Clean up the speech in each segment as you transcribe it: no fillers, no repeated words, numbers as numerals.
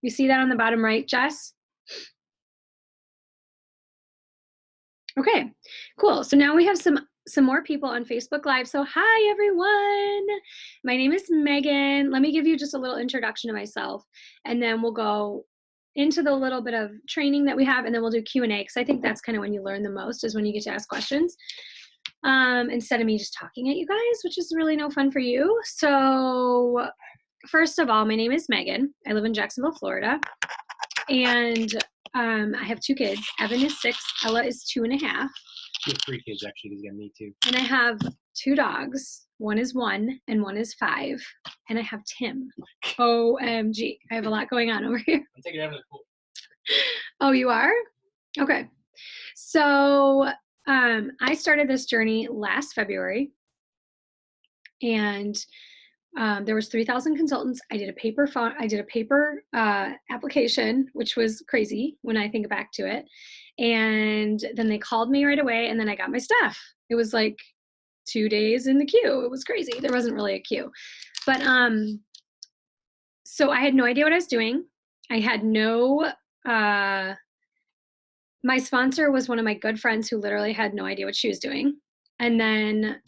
You see that on the bottom right, Jess? Okay, cool. So now we have some more people on Facebook Live. So hi, everyone. My name is Megan. Let me give you just a little introduction to myself, and then we'll go into the little bit of training that we have, and then we'll do Q&A, because I think that's kind of when you learn the most, is when you get to ask questions, instead of me just talking at you guys, which is really no fun for you. So first of all, my name is Megan. I live in Jacksonville, Florida, and I have 2 kids. Evan is 6, Ella is 2.5. You have 3 kids, actually, because you got me too. And I have 2 dogs. One is 1 and one is 5. And I have Tim. OMG. I have a lot going on over here. I'm taking Evan to the pool. Oh, you are? Okay. So I started this journey last February. And there was 3,000 consultants. I did a paper application, which was crazy when I think back to it. And then they called me right away, and then I got my stuff. It was like 2 days in the queue. It was crazy. There wasn't really a queue. But so I had no idea what I was doing. I had no my sponsor was one of my good friends who literally had no idea what she was doing. And then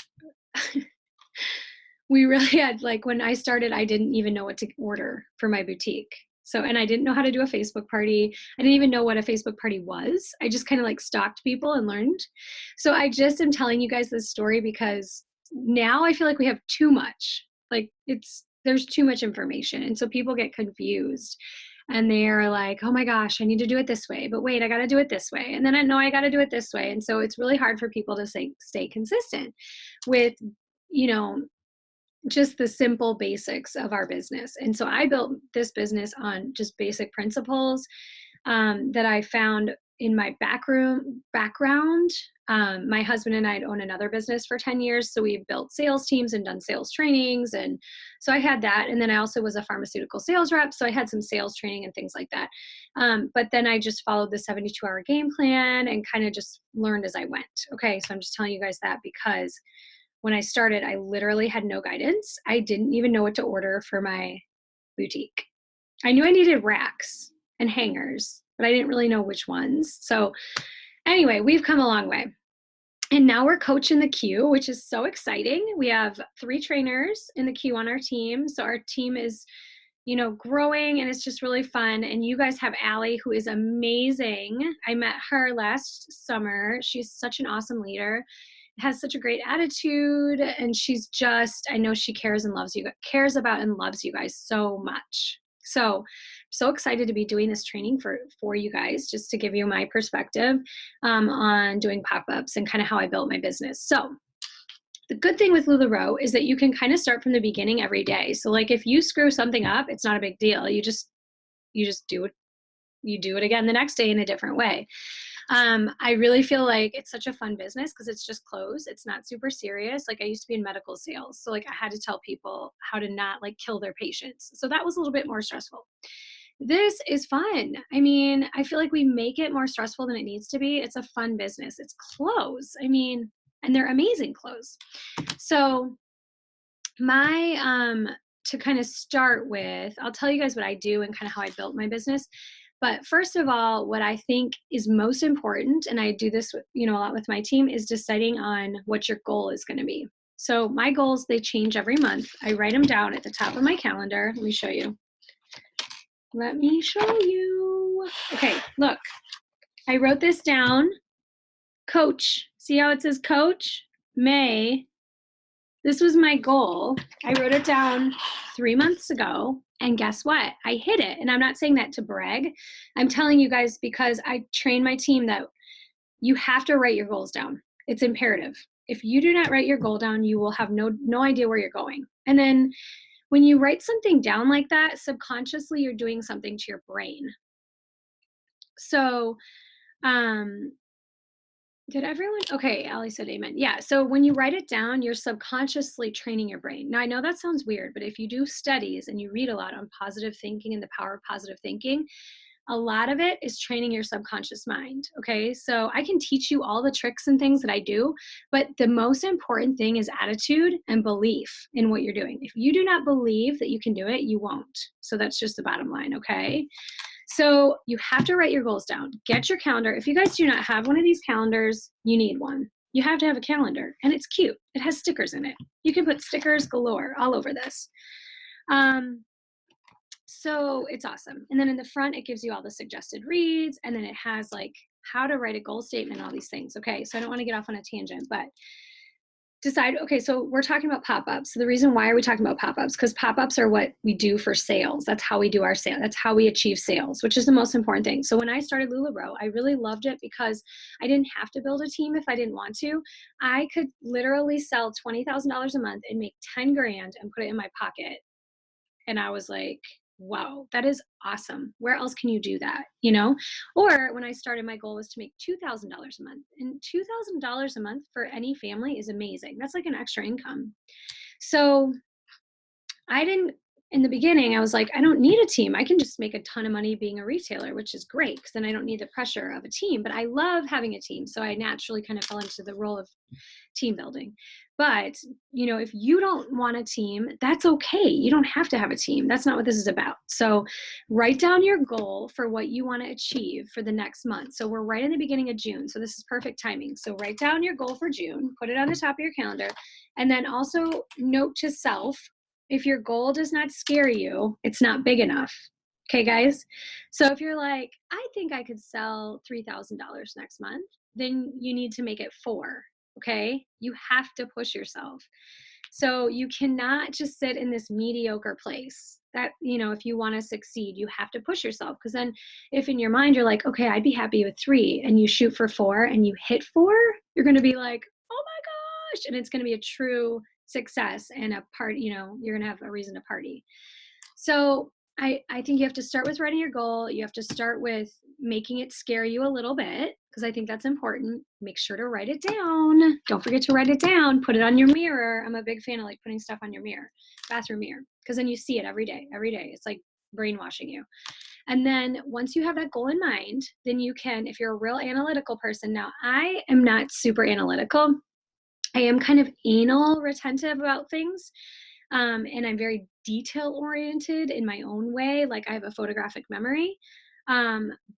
we really had, like, when I started, I didn't even know what to order for my boutique. So, and I didn't know how to do a Facebook party. I didn't even know what a Facebook party was. I just kind of like stalked people and learned. So I just am telling you guys this story because now I feel like we have too much. Like, there's too much information. And so people get confused. And they're like, oh my gosh, I need to do it this way. But wait, I got to do it this way. And then I know I got to do it this way. And so it's really hard for people to stay consistent with, just the simple basics of our business. And so I built this business on just basic principles that I found in my background. My husband and I had owned another business for 10 years. So we've built sales teams and done sales trainings. And so I had that. And then I also was a pharmaceutical sales rep. So I had some sales training and things like that. But then I just followed the 72-hour game plan and kind of just learned as I went. Okay. So I'm just telling you guys that because when I started, I literally had no guidance. I didn't even know what to order for my boutique. I knew I needed racks and hangers, but I didn't really know which ones. So anyway, we've come a long way. And now we're coaching the queue, which is so exciting. We have 3 trainers in the queue on our team. So our team is, growing, and it's just really fun. And you guys have Allie, who is amazing. I met her last summer. She's such an awesome leader, has such a great attitude, and she's just, I know she cares about and loves you guys so much. So excited to be doing this training for you guys, just to give you my perspective on doing pop-ups and kind of how I built my business. So the good thing with LuLaRoe is that you can kind of start from the beginning every day. So like if you screw something up, it's not a big deal. You just do it. You do it again the next day in a different way. I really feel like it's such a fun business because it's just clothes. It's not super serious. Like I used to be in medical sales. So like I had to tell people how to not like kill their patients. So that was a little bit more stressful. This is fun. I mean, I feel like we make it more stressful than it needs to be. It's a fun business. It's clothes. I mean, and they're amazing clothes. So to kind of start with, I'll tell you guys what I do and kind of how I built my business. But first of all, what I think is most important, and I do this a lot with my team, is deciding on what your goal is going to be. So my goals, they change every month. I write them down at the top of my calendar. Let me show you. Okay, look. I wrote this down. Coach. See how it says coach? May. This was my goal. I wrote it down 3 months ago. And guess what? I hit it. And I'm not saying that to brag. I'm telling you guys because I train my team that you have to write your goals down. It's imperative. If you do not write your goal down, you will have no idea where you're going. And then when you write something down like that, subconsciously you're doing something to your brain. So, did everyone? Okay, Allie said amen. Yeah, so when you write it down, you're subconsciously training your brain. Now, I know that sounds weird, but if you do studies and you read a lot on positive thinking and the power of positive thinking, A lot of it is training your subconscious mind. Okay. So I can teach you all the tricks and things that I do, but the most important thing is attitude and belief in what you're doing. If you do not believe that you can do it, you won't. So that's just the bottom line. Okay. So you have to write your goals down. Get your calendar. If you guys do not have one of these calendars, you need one. You have to have a calendar, and it's cute. It has stickers in it. You can put stickers galore all over this. So it's awesome. And then in the front, it gives you all the suggested reads, and then it has like how to write a goal statement, all these things. Okay. So I don't want to get off on a tangent, but decide, okay, so we're talking about pop-ups. So the reason why are we talking about pop-ups? Because pop-ups are what we do for sales. That's how we do our sale. That's how we achieve sales, which is the most important thing. So when I started LuLaRoe, I really loved it because I didn't have to build a team if I didn't want to. I could literally sell $20,000 a month and make 10 grand and put it in my pocket. And I was like, wow, that is awesome. Where else can you do that? You know? Or when I started, my goal was to make $2,000 a month. And $2,000 a month for any family is amazing. That's like an extra income. So I didn't, in the beginning, I was like, I don't need a team. I can just make a ton of money being a retailer, which is great because then I don't need the pressure of a team. But I love having a team. So I naturally kind of fell into the role of team building. But, you know, if you don't want a team, that's okay. You don't have to have a team. That's not what this is about. So write down your goal for what you want to achieve for the next month. So we're right in the beginning of June. So this is perfect timing. So write down your goal for June, put it on the top of your calendar, and then also note to self, if your goal does not scare you, it's not big enough. Okay, guys? So if you're like, I think I could sell $3,000 next month, then you need to make it 4. Okay. You have to push yourself. So you cannot just sit in this mediocre place that, you know, if you want to succeed, you have to push yourself. Because then if in your mind you're like, okay, I'd be happy with 3 and you shoot for 4 and you hit 4, you're going to be like, oh my gosh. And it's going to be a true success and a party, you know, you're going to have a reason to party. So I think you have to start with writing your goal. You have to start with making it scare you a little bit because I think that's important. Make sure to write it down. Don't forget to write it down. Put it on your mirror. I'm a big fan of like putting stuff on your mirror, bathroom mirror, because then you see it every day. Every day. It's like brainwashing you. And then once you have that goal in mind, then you can, if you're a real analytical person, now I am not super analytical. I am kind of anal retentive about things. And I'm very detail oriented in my own way. Like I have a photographic memory.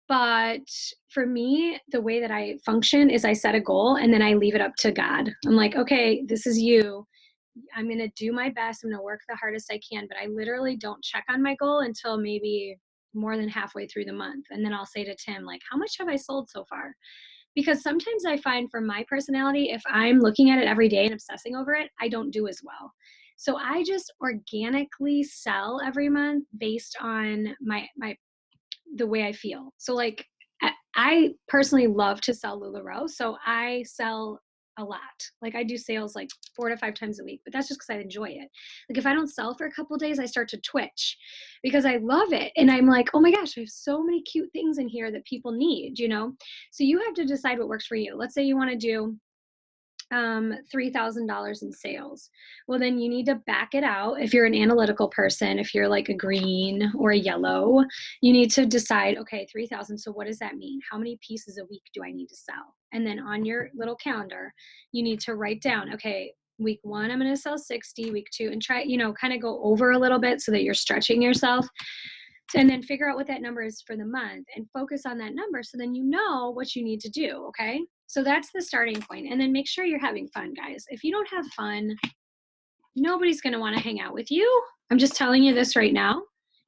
But for me, the way that I function is I set a goal and then I leave it up to God. I'm like, okay, this is you. I'm going to do my best. I'm going to work the hardest I can, but I literally don't check on my goal until maybe more than halfway through the month. And then I'll say to Tim, like, how much have I sold so far? Because sometimes I find for my personality, if I'm looking at it every day and obsessing over it, I don't do as well. So I just organically sell every month based on my the way I feel. So like I personally love to sell LuLaRoe, so I sell a lot. Like I do sales like 4 to 5 times a week, but that's just because I enjoy it. Like if I don't sell for a couple of days, I start to twitch because I love it. And I'm like, oh my gosh, I have so many cute things in here that people need, you know? So you have to decide what works for you. Let's say you want to do $3,000 in sales. Well, then you need to back it out. If you're an analytical person, if you're like a green or a yellow, you need to decide, okay, 3,000. So what does that mean? How many pieces a week do I need to sell? And then on your little calendar, you need to write down, okay, week 1, I'm going to sell 60, week 2, and try, you know, kind of go over a little bit so that you're stretching yourself. And then figure out what that number is for the month and focus on that number so then you know what you need to do, okay? So that's the starting point. And then make sure you're having fun, guys. If you don't have fun, nobody's going to want to hang out with you. I'm just telling you this right now.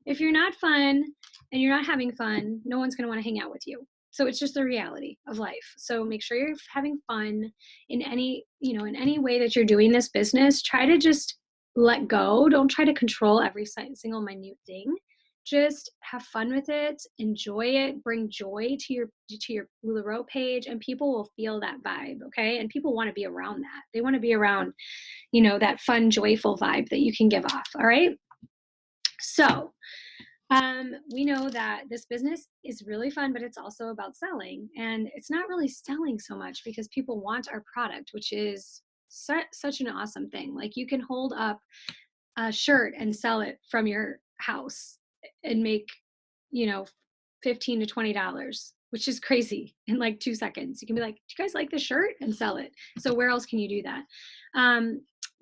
If you're not fun and you're not having fun, no one's going to want to hang out with you. So it's just the reality of life. So make sure you're having fun in any, you know, in any way that you're doing this business. Try to just let go. Don't try to control every single minute thing. Just have fun with it, enjoy it, bring joy to your LuLaRoe page, and people will feel that vibe, okay? And people want to be around that. They want to be around, you know, that fun, joyful vibe that you can give off, all right? So we know that this business is really fun, but it's also about selling. And it's not really selling so much because people want our product, which is such an awesome thing. Like you can hold up a shirt and sell it from your house and make, you know, $15 to $20, which is crazy in like 2 seconds. You can be like, do you guys like this shirt, and sell it. So where else can you do that?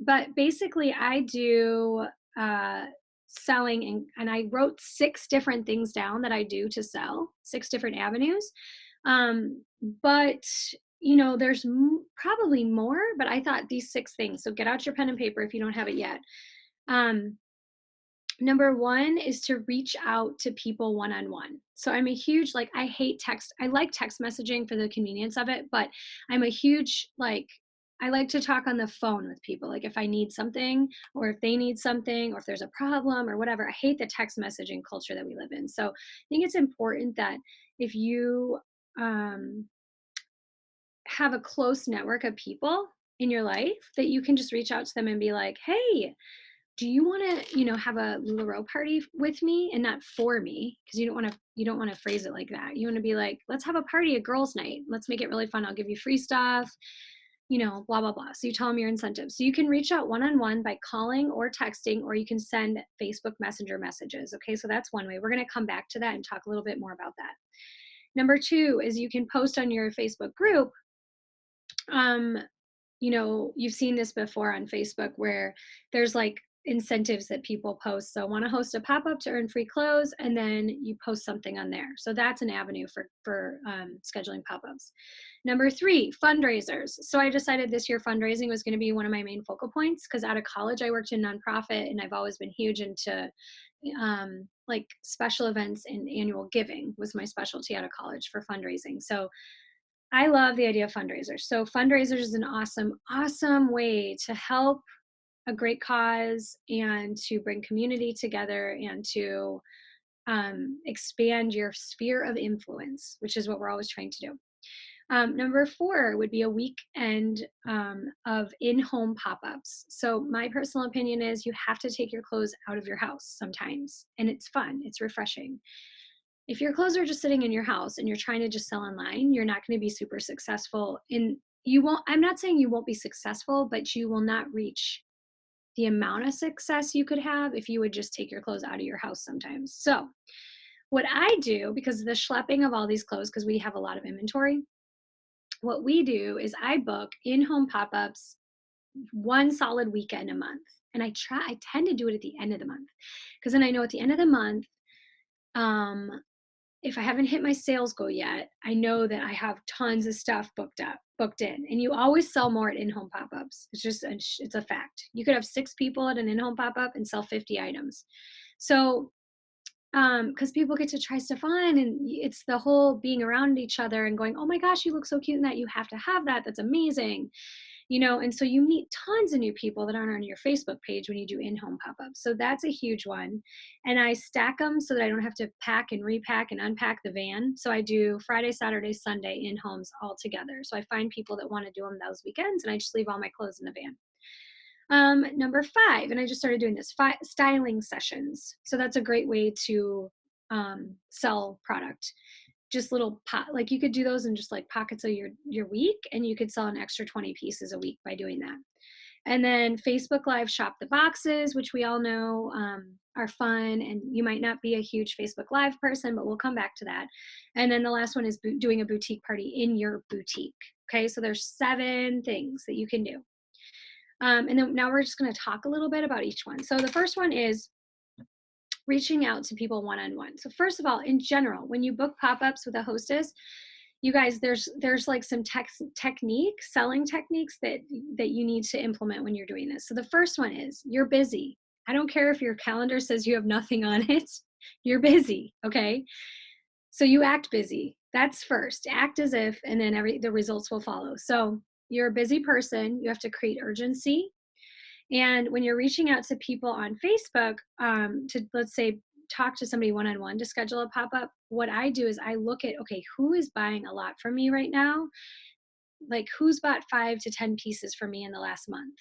But basically I do selling, and I wrote 6 different things down that I do to sell, 6 different avenues. But there's probably more, but I thought these 6 things. So get out your pen and paper if you don't have it yet. Number one is to reach out to people one-on-one. So I'm a huge, like, I hate text. I like text messaging for the convenience of it, but I'm a huge, like, I like to talk on the phone with people. Like if I need something, or if they need something, or if there's a problem or whatever. I hate the text messaging culture that we live in. So I think it's important that if you have a close network of people in your life, that you can just reach out to them and be like, hey, do you want to have a LuLaRoe party with me, and not for me, because you don't want to phrase it like that. You want to be like, let's have a party, a girls night, let's make it really fun, I'll give you free stuff, blah blah blah. So you tell them your incentives. So you can reach out one-on-one by calling or texting, or you can send Facebook Messenger messages. Okay, so that's one way. We're going to come back to that and talk a little bit more about that. Number two is you can post on your Facebook group. You've seen this before on Facebook, where there's like incentives that people post. So want to host a pop-up to earn free clothes, and then you post something on there. So that's an avenue for scheduling pop-ups. Number three, fundraisers. So I decided this year fundraising was going to be one of my main focal points, because out of college I worked in nonprofit, and I've always been huge into like special events, and annual giving was my specialty out of college for fundraising. So I love the idea of fundraisers. So fundraisers is an awesome way to help a great cause, and to bring community together, and to expand your sphere of influence, which is what we're always trying to do. Number four would be a weekend of in-home pop-ups. So my personal opinion is you have to take your clothes out of your house sometimes, and it's fun, it's refreshing. If your clothes are just sitting in your house and you're trying to just sell online, you're not going to be super successful. I'm not saying you won't be successful, but you will not reach the amount of success you could have if you would just take your clothes out of your house sometimes. So what I do, because of the schlepping of all these clothes, because we have a lot of inventory, what we do is I book in-home pop-ups one solid weekend a month. And I tend to do it at the end of the month, because then I know at the end of the month, if I haven't hit my sales goal yet, I know that I have tons of stuff booked in. And you always sell more at in-home pop-ups. It's a fact. You could have 6 people at an in-home pop-up and sell 50 items. So, because people get to try stuff on, and it's the whole being around each other and going, oh my gosh, you look so cute in that, you have to have that, that's amazing. And so you meet tons of new people that aren't on your Facebook page when you do in-home pop-ups. So that's a huge one. And I stack them so that I don't have to pack and repack and unpack the van. So I do Friday, Saturday, Sunday in-homes all together. So I find people that want to do them those weekends, and I just leave all my clothes in the van. Number 5, and I just started doing this, styling sessions. So that's a great way to sell product. Just little like you could do those in just like pockets of your week, and you could sell an extra 20 pieces a week by doing that. And then Facebook Live shop the boxes, which we all know are fun, and you might not be a huge Facebook Live person, but we'll come back to that. And then the last one is doing a boutique party in your boutique. Okay, so there's 7 things that you can do. And then now we're just going to talk a little bit about each one. So the first one is reaching out to people one-on-one. So first of all, in general, when you book pop-ups with a hostess, you guys, there's like some selling techniques that you need to implement when you're doing this. So the first one is, you're busy. I don't care if your calendar says you have nothing on it. You're busy, okay? So you act busy. That's first. Act as if, and then the results will follow. So you're a busy person. You have to create urgency. And when you're reaching out to people on Facebook, to, let's say, talk to somebody one-on-one to schedule a pop-up, what I do is I look at, okay, who is buying a lot from me right now? Like, who's bought 5 to 10 pieces from me in the last month?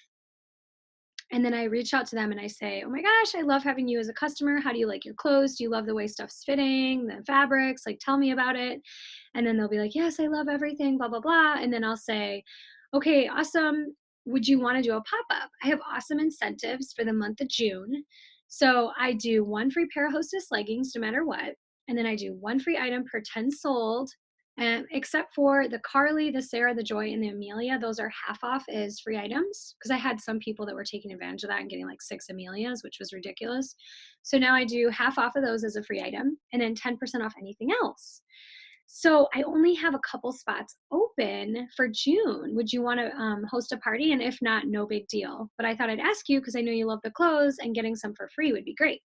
And then I reach out to them and I say, oh my gosh, I love having you as a customer. How do you like your clothes? Do you love the way stuff's fitting, the fabrics? Like, tell me about it. And then they'll be like, yes, I love everything, blah, blah, blah. And then I'll say, okay, awesome. Would you want to do a pop-up? I have awesome incentives for the month of June. So I do 1 free pair of Hostess leggings, no matter what. and then I do one free item per 10 sold. Except for the Carly, the Sarah, the Joy, and the Amelia, those are half off as free items because I had some people that were taking advantage of that and getting like 6 Amelias, which was ridiculous. So now I do half off of those as a free item and then 10% off anything else. So I only have a couple spots open for June. Would you want to host a party? And if not, no big deal. But I thought I'd ask you because I know you love the clothes and getting some for free would be great.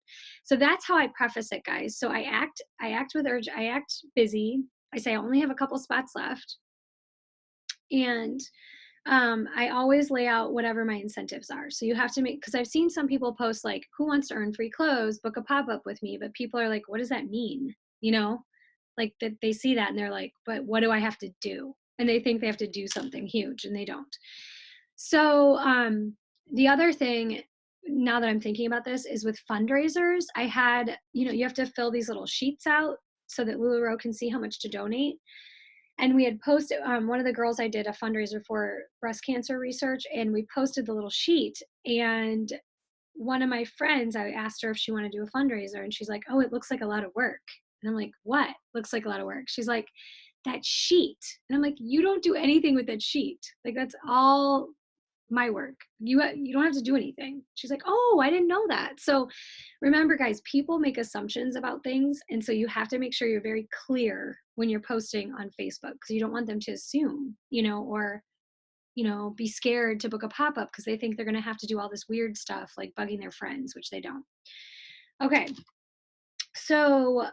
So that's how I preface it, guys. So I act with urge, I act busy. I say I only have a couple spots left. And I always lay out whatever my incentives are. So you have to make, because I've seen some people post like, who wants to earn free clothes, book a pop-up with me. But people are like, what does that mean? You know, like that they see that and they're like, but what do I have to do? And they think they have to do something huge and they don't. So the other thing, now that I'm thinking about this, is with fundraisers, I had, you have to fill these little sheets out so that LuLaRoe can see how much to donate. And we had posted, one of the girls I did a fundraiser for breast cancer research, and we posted the little sheet. And one of my friends, I asked her if she wanted to do a fundraiser, and she's like, oh, it looks like a lot of work. And I'm like, what looks like a lot of work? She's like, that sheet. And I'm like, you don't do anything with that sheet. Like, that's all my work. You don't have to do anything. She's like, oh, I didn't know that. So remember, guys, people make assumptions about things. And so you have to make sure you're very clear when you're posting on Facebook, because you don't want them to assume, or be scared to book a pop-up because they think they're going to have to do all this weird stuff like bugging their friends, which they don't. Okay. So,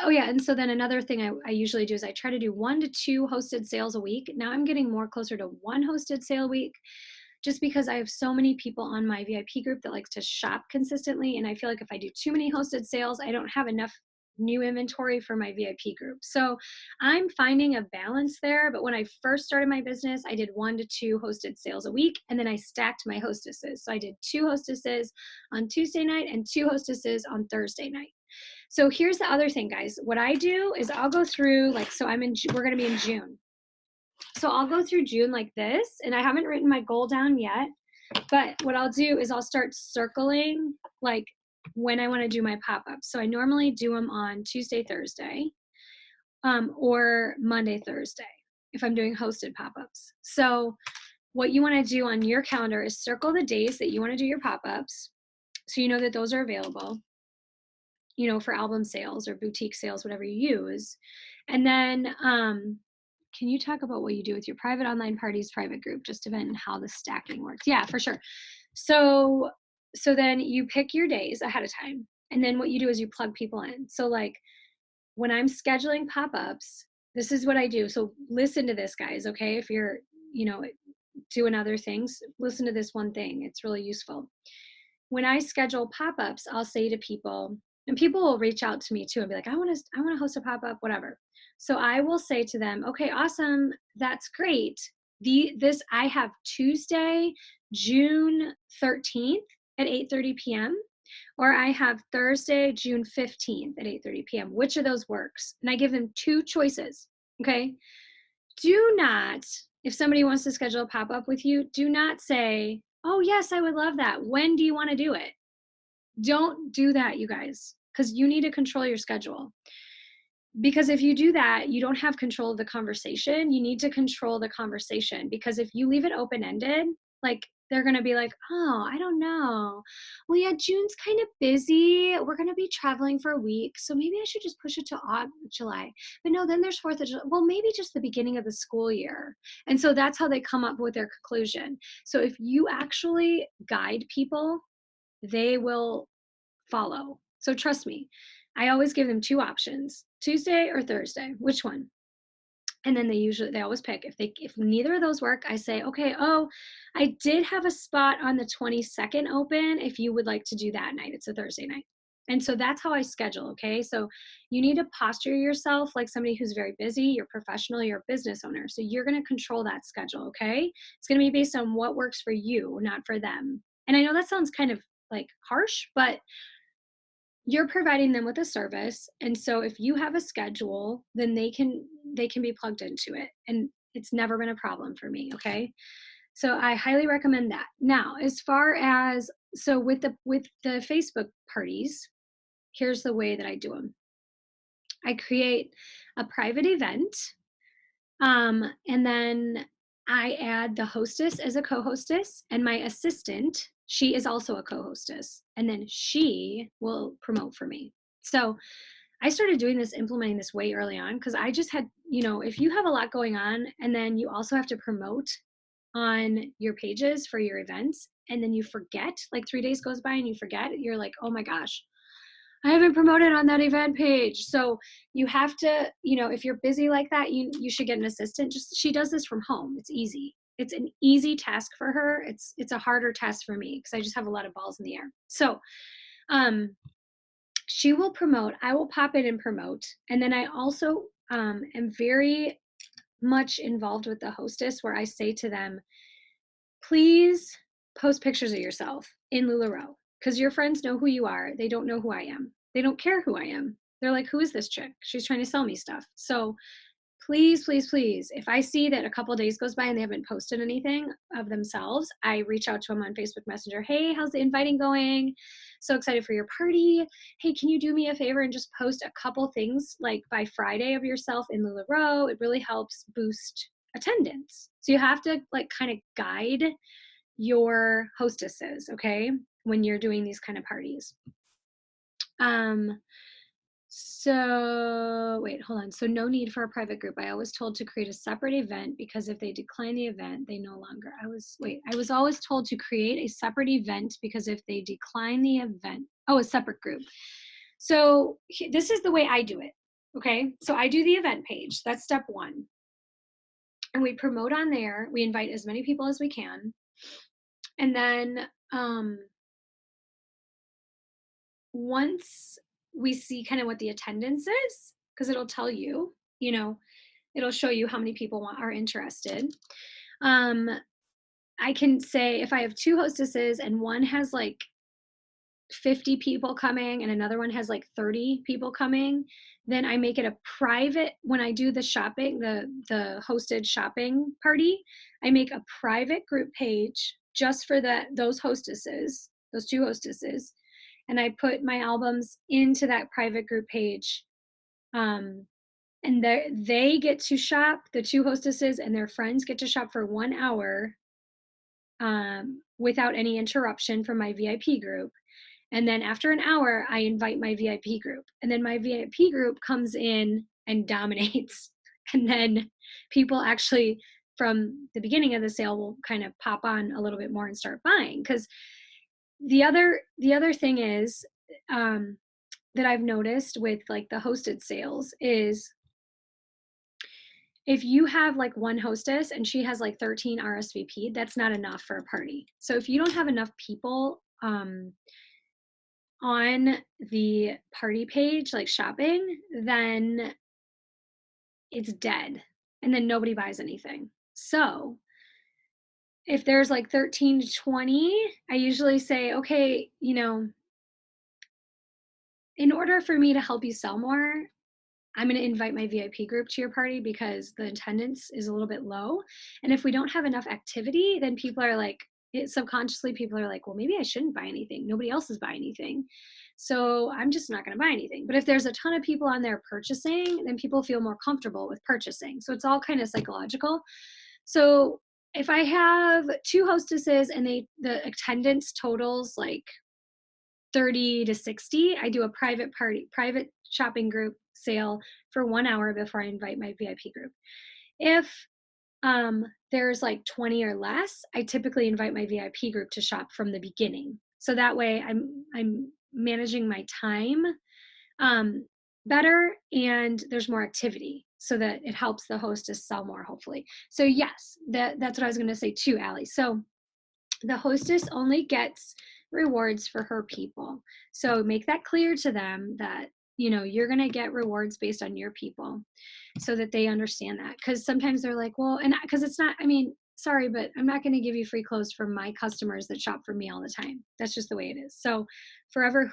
oh yeah. And so then another thing I usually do is I try to do 1 to 2 hosted sales a week. Now I'm getting more closer to 1 hosted sale a week just because I have so many people on my VIP group that likes to shop consistently. And I feel like if I do too many hosted sales, I don't have enough new inventory for my VIP group. So I'm finding a balance there. But when I first started my business, I did 1 to 2 hosted sales a week. And then I stacked my hostesses. So I did 2 hostesses on Tuesday night and 2 hostesses on Thursday night. So here's the other thing, guys. What I do is I'll go through, like, so we're going to be in June. So I'll go through June like this, and I haven't written my goal down yet, but what I'll do is I'll start circling like when I want to do my pop-ups. So I normally do them on Tuesday, Thursday, or Monday, Thursday, if I'm doing hosted pop-ups. So what you want to do on your calendar is circle the days that you want to do your pop-ups, so you know that those are available, for album sales or boutique sales, whatever you use. And then can you talk about what you do with your private online parties, private group, just event, and how the stacking works? Yeah, for sure. So then you pick your days ahead of time. And then what you do is you plug people in. So like when I'm scheduling pop-ups, this is what I do. So listen to this, guys, okay? If you're, doing other things, listen to this one thing. It's really useful. When I schedule pop-ups, I'll say to people, and people will reach out to me too and be like, I want to host a pop-up, whatever. So I will say to them, okay, awesome. That's great. I have Tuesday, June 13th at 8:30 p.m. or I have Thursday, June 15th at 8:30 p.m. Which of those works? And I give them 2 choices. Okay. Do not, if somebody wants to schedule a pop-up with you, do not say, oh yes, I would love that. When do you want to do it? Don't do that, you guys, because you need to control your schedule. Because if you do that, you don't have control of the conversation. You need to control the conversation, because if you leave it open-ended, like they're going to be like, oh, I don't know. Well, yeah, June's kind of busy. We're going to be traveling for a week. So maybe I should just push it to July. But no, then there's 4th of July. Well, maybe just the beginning of the school year. And so that's how they come up with their conclusion. So if you actually guide people, they will follow. So trust me, I always give them 2 options, Tuesday or Thursday, which one? And then they always pick. If neither of those work, I say, okay, oh, I did have a spot on the 22nd open if you would like to do that night. It's a Thursday night. And so that's how I schedule, okay? So you need to posture yourself like somebody who's very busy, you're professional, you're a business owner. So you're going to control that schedule, okay? It's going to be based on what works for you, not for them. And I know that sounds kind of like harsh, but you're providing them with a service. And so if you have a schedule, then they can be plugged into it. And it's never been a problem for me, okay? So I highly recommend that. Now, as far as, so with the Facebook parties, here's the way that I do them. I create a private event, and then I add the hostess as a co-hostess, and my assistant, she is also a co-hostess, and then she will promote for me. So I started doing this, implementing this way early on, because I just had, if you have a lot going on and then you also have to promote on your pages for your events, and then you forget, like 3 days goes by and you forget, you're like, oh my gosh, I haven't promoted on that event page. So you have to, if you're busy like that, you should get an assistant. Just, she does this from home. It's easy. It's an easy task for her. It's a harder task for me because I just have a lot of balls in the air. So she will promote. I will pop in and promote. And then I also am very much involved with the hostess, where I say to them, please post pictures of yourself in LuLaRoe, because your friends know who you are. They don't know who I am. They don't care who I am. They're like, who is this chick? She's trying to sell me stuff. So please, please, please, if I see that a couple of days goes by and they haven't posted anything of themselves, I reach out to them on Facebook Messenger. Hey, how's the inviting going? So excited for your party. Hey, can you do me a favor and just post a couple things like by Friday of yourself in LuLaRoe? It really helps boost attendance. So you have to like kind of guide your hostesses, okay, when you're doing these kind of parties. So wait, hold on. So no need for a private group. I was told to create a separate event because if they decline the event, they no longer. I was always told to create a separate event because if they decline the event, a separate group. So this is the way I do it. Okay. So I do the event page. That's step one. And we promote on there. We invite as many people as we can. And then once we see kind of what the attendance is, because it'll tell you, it'll show you how many people are interested. I can say if I have two hostesses and one has like 50 people coming and another one has like 30 people coming, then I make it a private, when I do the shopping, the hosted shopping party, I make a private group page just for those hostesses, those two hostesses, and I put my albums into that private group page. And they get to shop, the two hostesses and their friends get to shop for 1 hour without any interruption from my VIP group. And then after an hour, I invite my VIP group. And then my VIP group comes in and dominates. And then people actually, from the beginning of the sale, will kind of pop on a little bit more and start buying. Because the other thing is that I've noticed with like the hosted sales is if you have like one hostess and she has like 13 RSVP, that's not enough for a party. So if you don't have enough people on the party page, like shopping, then it's dead. And then nobody buys anything. So if there's like 13 to 20, I usually say, okay, in order for me to help you sell more, I'm going to invite my VIP group to your party because the attendance is a little bit low. And if we don't have enough activity, then people are like, subconsciously, people are like, well, maybe I shouldn't buy anything. Nobody else is buying anything. So I'm just not going to buy anything. But if there's a ton of people on there purchasing, then people feel more comfortable with purchasing. So it's all kind of psychological. So if I have two hostesses and the attendance totals like 30 to 60, I do a private shopping group sale for 1 hour before I invite my VIP group. If there's like 20 or less, I typically invite my VIP group to shop from the beginning. So that way I'm managing my time better and there's more activity so that it helps the hostess sell more, hopefully. So yes, that's what I was going to say too, Allie. So the hostess only gets rewards for her people. So make that clear to them that, you're going to get rewards based on your people so that they understand that. Because sometimes they're like, well, and because it's not, sorry, but I'm not going to give you free clothes for my customers that shop for me all the time. That's just the way it is. So whoever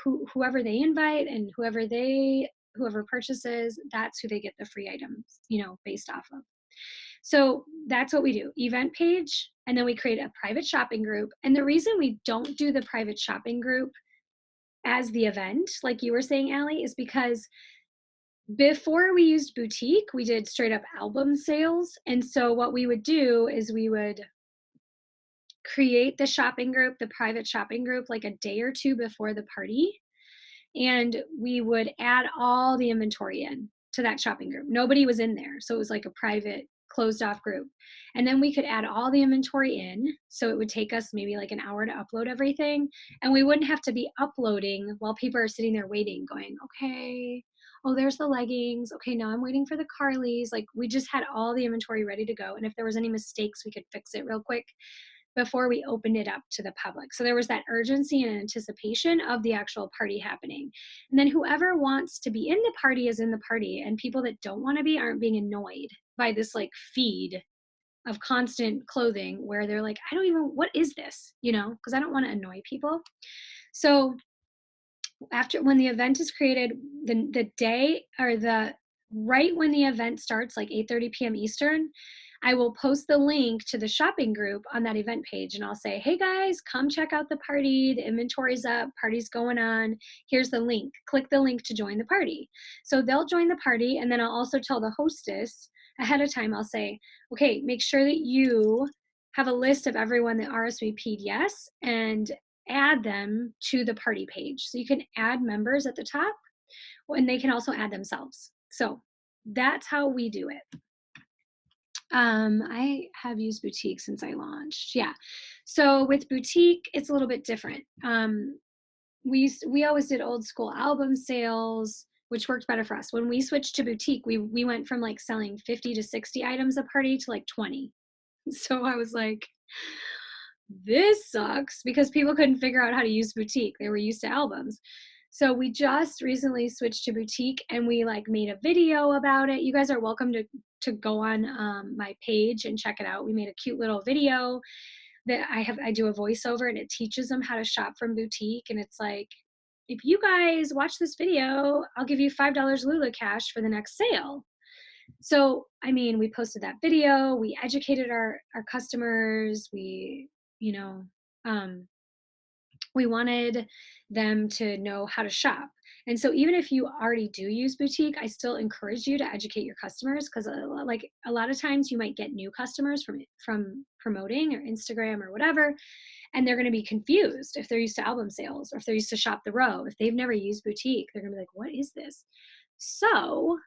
they invite and whoever purchases, that's who they get the free items, based off of. So that's what we do. Event page, and then we create a private shopping group. And the reason we don't do the private shopping group as the event, like you were saying, Allie, is because before we used boutique, we did straight up album sales. And so what we would do is we would create the shopping group, the private shopping group, like a day or two before the party. And we would add all the inventory in to that shopping group. Nobody was in there. So it was like a private closed off group. And then we could add all the inventory in. So it would take us maybe like an hour to upload everything. And we wouldn't have to be uploading while people are sitting there waiting, going, okay, oh, there's the leggings. Okay, now I'm waiting for the Carlies. Like we just had all the inventory ready to go. And if there was any mistakes, we could fix it real quick before we opened it up to the public. So there was that urgency and anticipation of the actual party happening. And then whoever wants to be in the party is in the party, and people that don't want to be aren't being annoyed by this like feed of constant clothing where they're like, I don't even, what is this? You know, because I don't want to annoy people. So after, when the event is created, the day or the right when the event starts, like 8:30 p.m. Eastern, I will post the link to the shopping group on that event page, and I'll say, hey guys, come check out the party. The inventory's up, party's going on. Here's the link. Click the link to join the party. So they'll join the party, and then I'll also tell the hostess ahead of time. I'll say, okay, make sure that you have a list of everyone that RSVP'd yes, and add them to the party page. So you can add members at the top, and they can also add themselves. So that's how we do it. I have used boutique since I launched. Yeah. So with boutique, it's a little bit different. We always did old school album sales, which worked better for us. When we switched to boutique, we went from like selling 50 to 60 items a party to like 20. So I was like, this sucks, because people couldn't figure out how to use boutique. They were used to albums. So we just recently switched to boutique, and we like made a video about it. You guys are welcome to go on my page and check it out. We made a cute little video that I do a voiceover, and it teaches them how to shop from boutique. And it's like, if you guys watch this video, I'll give you $5 Lula cash for the next sale. So, I mean, we posted that video, we educated our customers, we, you know, we wanted them to know how to shop. And so even if you already do use boutique, I still encourage you to educate your customers, because like a lot of times you might get new customers from promoting or Instagram or whatever, and they're going to be confused if they're used to album sales, or if they're used to Shop the Row. If they've never used boutique, they're going to be like, what is this? So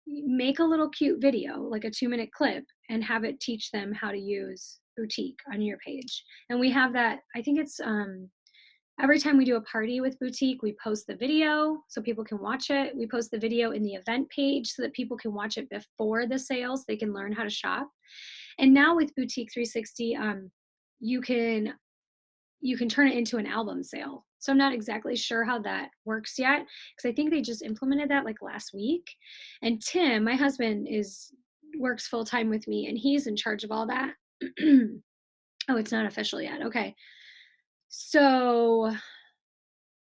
make a little cute video, like a 2-minute clip, and have it teach them how to use boutique on your page. And we have that, I think it's every time we do a party with boutique, we post the video so people can watch it. We post the video in the event page so that people can watch it before the sales. They can learn how to shop. And now with Boutique 360, you can turn it into an album sale. So I'm not exactly sure how that works yet, because I think they just implemented that like last week. And Tim, my husband, works full time with me, and he's in charge of all that. Oh, it's not official yet. Okay. So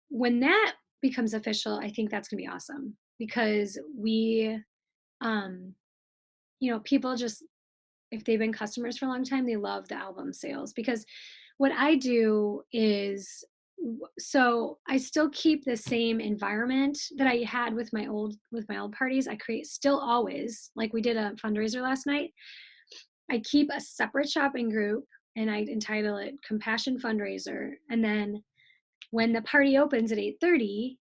when that becomes official, I think that's going to be awesome, because we, people just, if they've been customers for a long time, they love the album sales. Because what I do is, so I still keep the same environment that I had with my old parties. I create, still always, like we did a fundraiser last night, I keep a separate shopping group, and I entitle it Compassion Fundraiser. And then when the party opens at 8:30,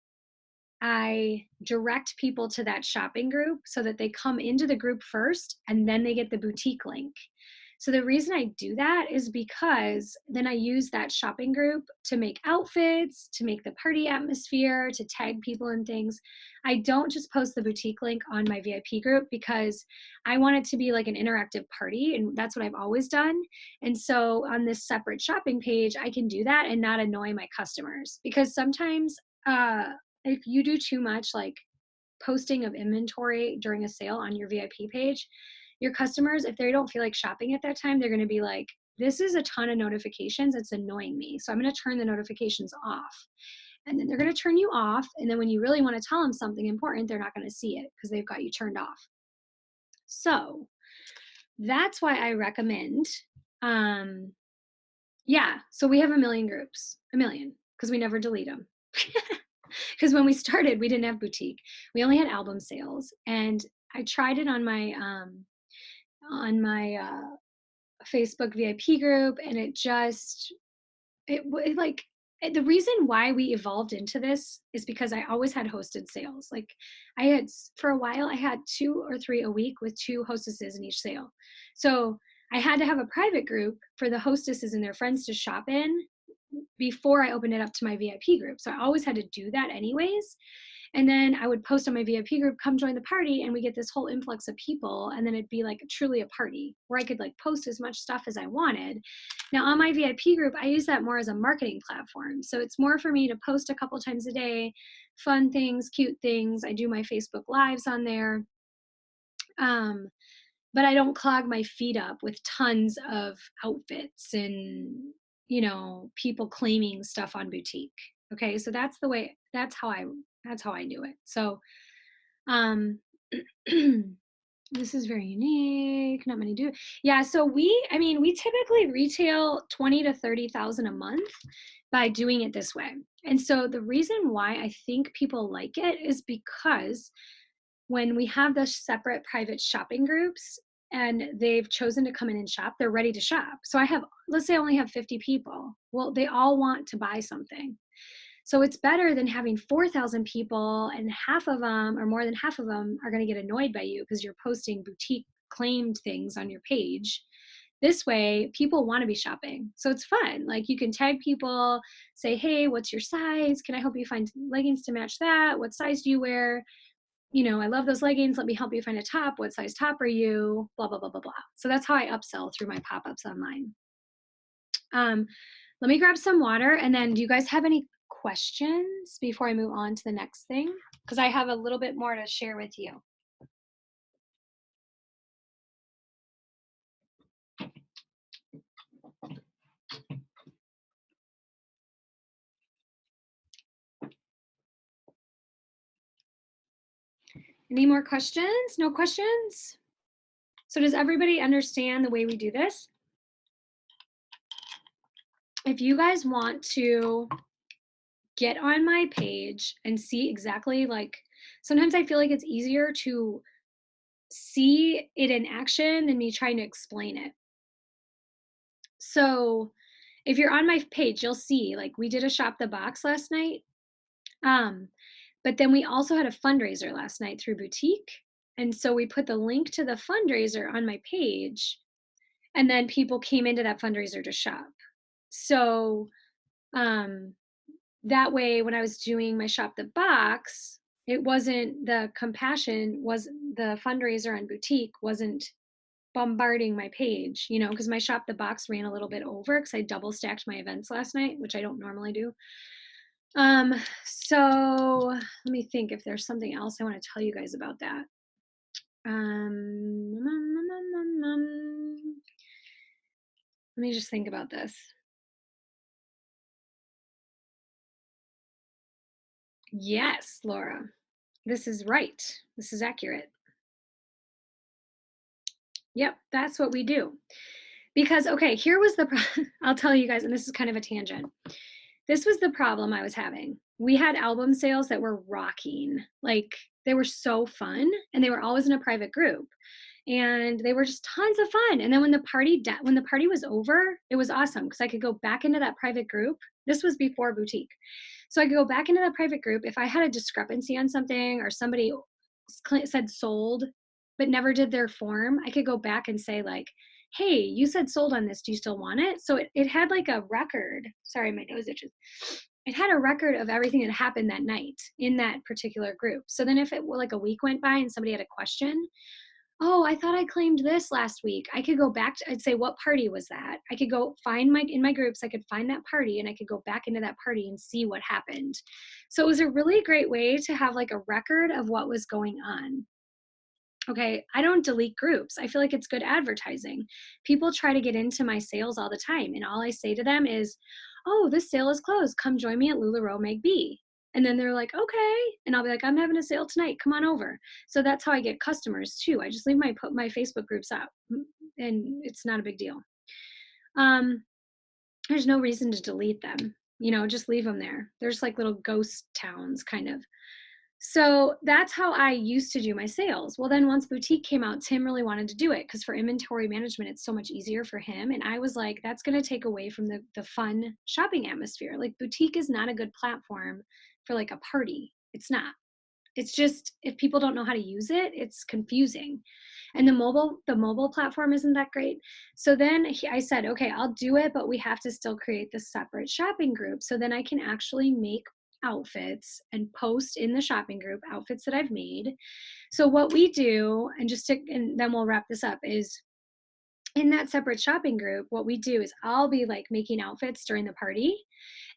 I direct people to that shopping group so that they come into the group first, and then they get the boutique link. So the reason I do that is because then I use that shopping group to make outfits, to make the party atmosphere, to tag people in things. I don't just post the boutique link on my VIP group, because I want it to be like an interactive party, and that's what I've always done. And so on this separate shopping page, I can do that and not annoy my customers, because sometimes if you do too much like posting of inventory during a sale on your VIP page, your customers, if they don't feel like shopping at that time, they're going to be like, this is a ton of notifications, it's annoying me, so I'm going to turn the notifications off. And then they're going to turn you off, and then when you really want to tell them something important, they're not going to see it because they've got you turned off. So that's why I recommend Yeah, so we have a million groups, a million, because we never delete them. Because when we started, we didn't have boutique. We only had album sales, and I tried it on my Facebook VIP group, and it like the reason why we evolved into this is because I always had hosted sales. Like I had for a while, I had 2 or 3 a week with 2 hostesses in each sale. So I had to have a private group for the hostesses and their friends to shop in before I opened it up to my VIP group. So I always had to do that anyways. And then I would post on my VIP group, come join the party, and we get this whole influx of people. And then it'd be like truly a party where I could like post as much stuff as I wanted. Now on my VIP group, I use that more as a marketing platform. So it's more for me to post a couple times a day, fun things, cute things. I do my Facebook lives on there. But I don't clog my feed up with tons of outfits and, people claiming stuff on boutique. Okay. So that's how I do it. So, um, this is very unique. Not many do. Yeah. So we typically retail 20 to 30,000 a month by doing it this way. And so the reason why I think people like it is because when we have the separate private shopping groups and they've chosen to come in and shop, they're ready to shop. So let's say I only have 50 people. Well, they all want to buy something. So it's better than having 4,000 people and half of them or more than half of them are going to get annoyed by you because you're posting boutique claimed things on your page. This way, people want to be shopping. So it's fun. Like you can tag people, say, hey, what's your size? Can I help you find leggings to match that? What size do you wear? I love those leggings. Let me help you find a top. What size top are you? Blah, blah, blah, blah, blah. So that's how I upsell through my pop-ups online. Let me grab some water. And then do you guys have any questions before I move on to the next thing? Because I have a little bit more to share with you. Any more questions? No questions? So does everybody understand the way we do this? If you guys want to get on my page and see exactly, like, sometimes I feel like it's easier to see it in action than me trying to explain it. So if you're on my page, you'll see, like, we did a shop the box last night. But then we also had a fundraiser last night through boutique. And so we put the link to the fundraiser on my page, and then people came into that fundraiser to shop. So that way, when I was doing my shop the box, it wasn't the fundraiser on boutique wasn't bombarding my page, because my shop the box ran a little bit over because I double stacked my events last night, which I don't normally do. So let me think if there's something else I want to tell you guys about that. Let me just think about this. Yes, Laura, this is right. This is accurate. Yep, that's what we do. Because, okay, here was I'll tell you guys, and this is kind of a tangent. This was the problem I was having. We had album sales that were rocking. Like, they were so fun, and they were always in a private group. And they were just tons of fun. And then when the party was over, it was awesome because I could go back into that private group. This was before boutique. So I could go back into that private group. If I had a discrepancy on something or somebody said sold but never did their form, I could go back and say, like, hey, you said sold on this. Do you still want it? So it had like a record. Sorry, my nose itches. It had a record of everything that happened that night in that particular group. So then if it were like a week went by and somebody had a question, oh, I thought I claimed this last week. I could go back I'd say, what party was that? I could go find in my groups, I could find that party and I could go back into that party and see what happened. So it was a really great way to have like a record of what was going on. Okay, I don't delete groups. I feel like it's good advertising. People try to get into my sales all the time, and all I say to them is, oh, this sale is closed. Come join me at LuLaRoe Meg B. And then they're like, okay. And I'll be like, I'm having a sale tonight. Come on over. So that's how I get customers too. I just leave my Facebook groups up, and it's not a big deal. um, there's no reason to delete them. You know, just leave them there. There's like little ghost towns kind of. So that's how I used to do my sales. Well, then once boutique came out, Tim really wanted to do it because for inventory management, it's so much easier for him. And I was like, that's going to take away from the fun shopping atmosphere. Like boutique is not a good platform for like a party. It's not. It's just if people don't know how to use it, it's confusing. And the mobile platform isn't that great. So then I said, okay, I'll do it, but we have to still create this separate shopping group. So then I can actually make outfits and post in the shopping group outfits that I've made. So what we do, and then we'll wrap this up, is in that separate shopping group, what we do is I'll be like making outfits during the party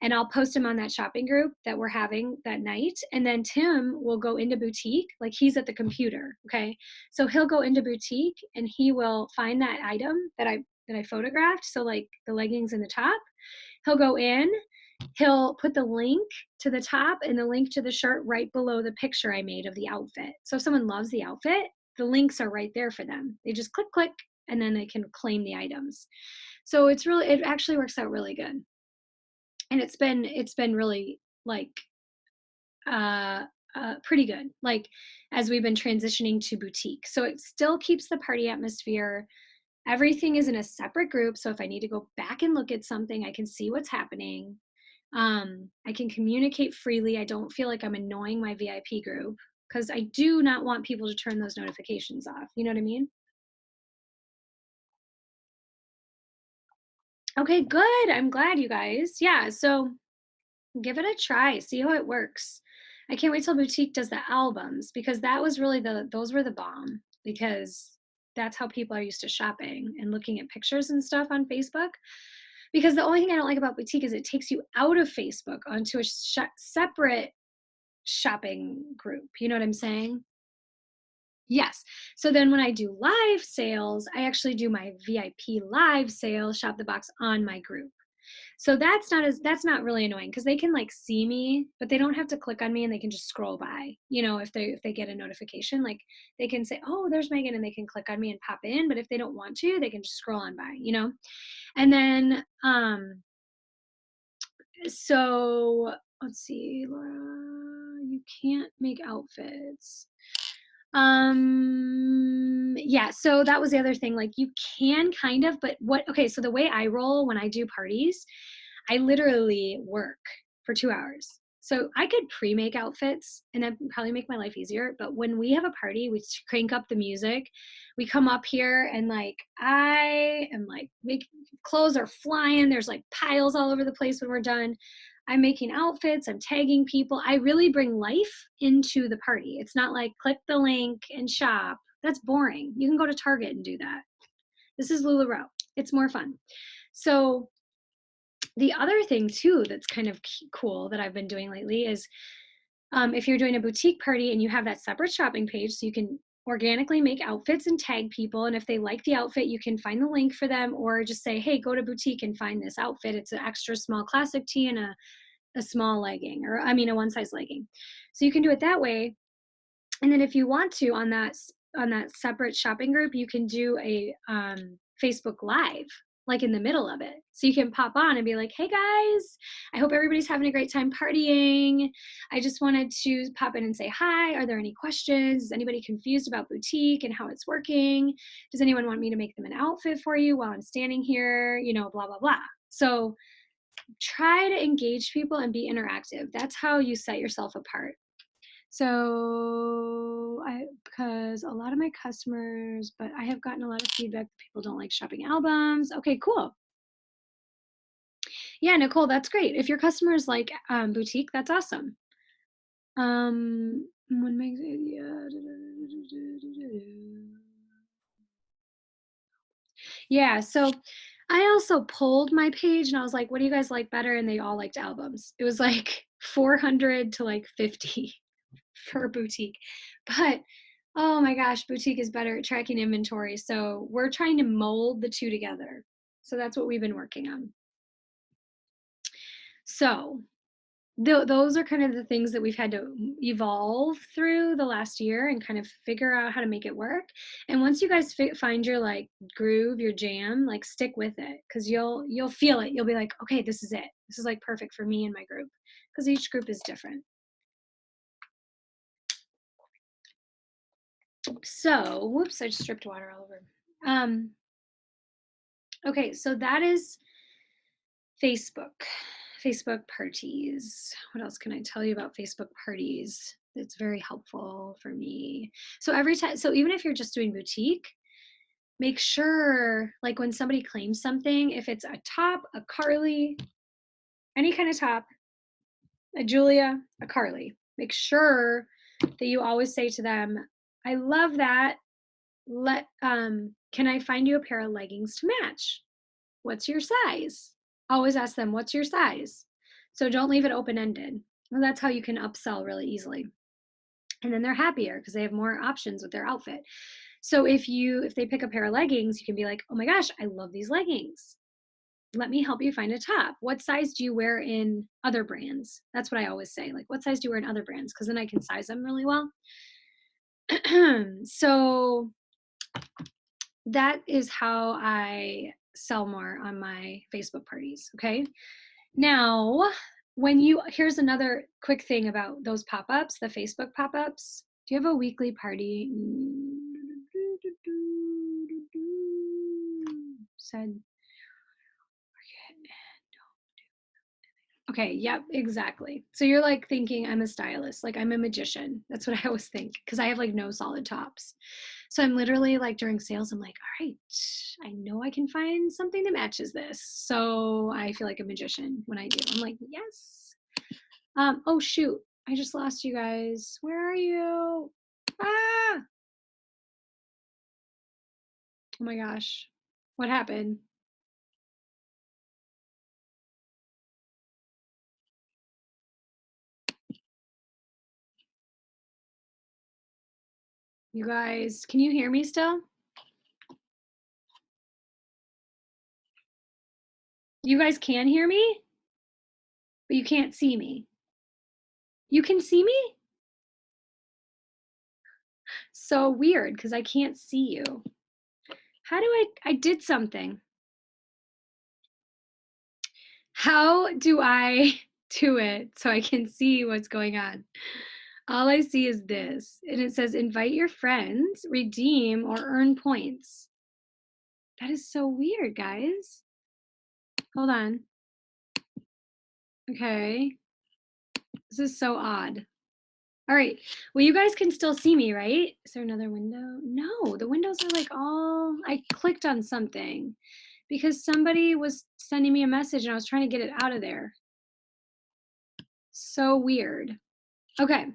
and I'll post them on that shopping group that we're having that night. And then Tim will go into boutique, like he's at the computer. Okay. So he'll go into boutique and he will find that item that I photographed. So like the leggings and the top, he'll go in, he'll put the link to the top and the link to the shirt right below the picture I made of the outfit. So if someone loves the outfit, the links are right there for them. They just click, click, and then they can claim the items. So it actually works out really good. And it's been really like uh pretty good, like as we've been transitioning to boutique. So it still keeps the party atmosphere. Everything is in a separate group. So if I need to go back and look at something, I can see what's happening. I can communicate freely. I don't feel like I'm annoying my VIP group because I do not want people to turn those notifications off. You know what I mean? Okay, good. I'm glad, you guys. Yeah, so give it a try, see how it works. I can't wait till boutique does the albums because that was really those were the bomb because that's how people are used to shopping and looking at pictures and stuff on Facebook. Because the only thing I don't like about boutique is it takes you out of Facebook onto a separate shopping group. You know what I'm saying? Yes. So then when I do live sales, I actually do my VIP live sale, shop the box on my group. So that's not really annoying because they can like see me, but they don't have to click on me and they can just scroll by. You know, if they get a notification, like they can say, "Oh, there's Megan," and they can click on me and pop in. But if they don't want to, they can just scroll on by. You know, and then so let's see, Laura, you can't make outfits. Yeah, so that was the other thing, like you can kind of, but okay, so the way I roll when I do parties, I literally work for 2 hours. So I could pre-make outfits and that probably make my life easier. But when we have a party, we crank up the music. We come up here and like I am like make clothes are flying. There's like piles all over the place when we're done. I'm making outfits, I'm tagging people. I really bring life into the party. It's not like click the link and shop. That's boring. You can go to Target and do that. This is LuLaRoe. It's more fun. So the other thing too that's kind of cool that I've been doing lately is if you're doing a boutique party and you have that separate shopping page, so you can organically make outfits and tag people. And if they like the outfit, you can find the link for them or just say, hey, go to boutique and find this outfit. It's an extra small classic tee and a small legging, or I mean, a one size legging. So you can do it that way. And then if you want to on that separate shopping group, you can do a Facebook Live like in the middle of it. So you can pop on and be like, hey guys, I hope everybody's having a great time partying. I just wanted to pop in and say hi. Are there any questions? Is anybody confused about boutique and how it's working? Does anyone want me to make them an outfit for you while I'm standing here? You know, blah, blah, blah. So try to engage people and be interactive. That's how you set yourself apart. So because a lot of my customers, but I have gotten a lot of feedback that people don't like shopping albums. Okay, cool. Yeah, Nicole, that's great. If your customers like boutique, that's awesome. One makes it, yeah. Yeah, so I also pulled my page and I was like, what do you guys like better? And they all liked albums. It was like 400 to like 50 for boutique. But oh my gosh, boutique is better at tracking inventory. So we're trying to mold the two together. So that's what we've been working on. So those are kind of the things that we've had to evolve through the last year and kind of figure out how to make it work. And once you guys find your like groove, your jam, like stick with it, because you'll feel it. You'll be like, okay, this is it. This is like perfect for me and my group, because each group is different. So, whoops, I just stripped water all over. Okay, so that is Facebook parties. What else can I tell you about Facebook parties? It's very helpful for me. So every time, so even if you're just doing boutique, make sure like when somebody claims something, if it's a top, a Carly, any kind of top, a Julia, a Carly, make sure that you always say to them, I love that. Can I find you a pair of leggings to match? What's your size? Always ask them, what's your size? So don't leave it open-ended. Well, that's how you can upsell really easily. And then they're happier because they have more options with their outfit. So if they pick a pair of leggings, you can be like, oh my gosh, I love these leggings. Let me help you find a top. What size do you wear in other brands? That's what I always say. Like, what size do you wear in other brands? Because then I can size them really well. So that is how I sell more on my Facebook parties. Okay. Now, here's another quick thing about those pop-ups, the Facebook pop-ups. Do you have a weekly party? Said, okay, yep, exactly. So you're like thinking I'm a stylist, like I'm a magician. That's what I always think, because I have like no solid tops. So I'm literally like during sales, I'm like, all right, I know I can find something that matches this. So I feel like a magician when I do. I'm like, yes. Oh shoot, I just lost you guys. Where are you? Ah! Oh my gosh. What happened? You guys, can you hear me still? You guys can hear me, but you can't see me. You can see me? So weird because I can't see you. How do I did something. How do I do it so I can see what's going on? All I see is this, and it says invite your friends, redeem, or earn points. That is so weird, guys. Hold on. Okay. This is so odd. All right. Well, you guys can still see me, right? Is there another window? No, the windows are like I clicked on something because somebody was sending me a message and I was trying to get it out of there. So weird. Okay.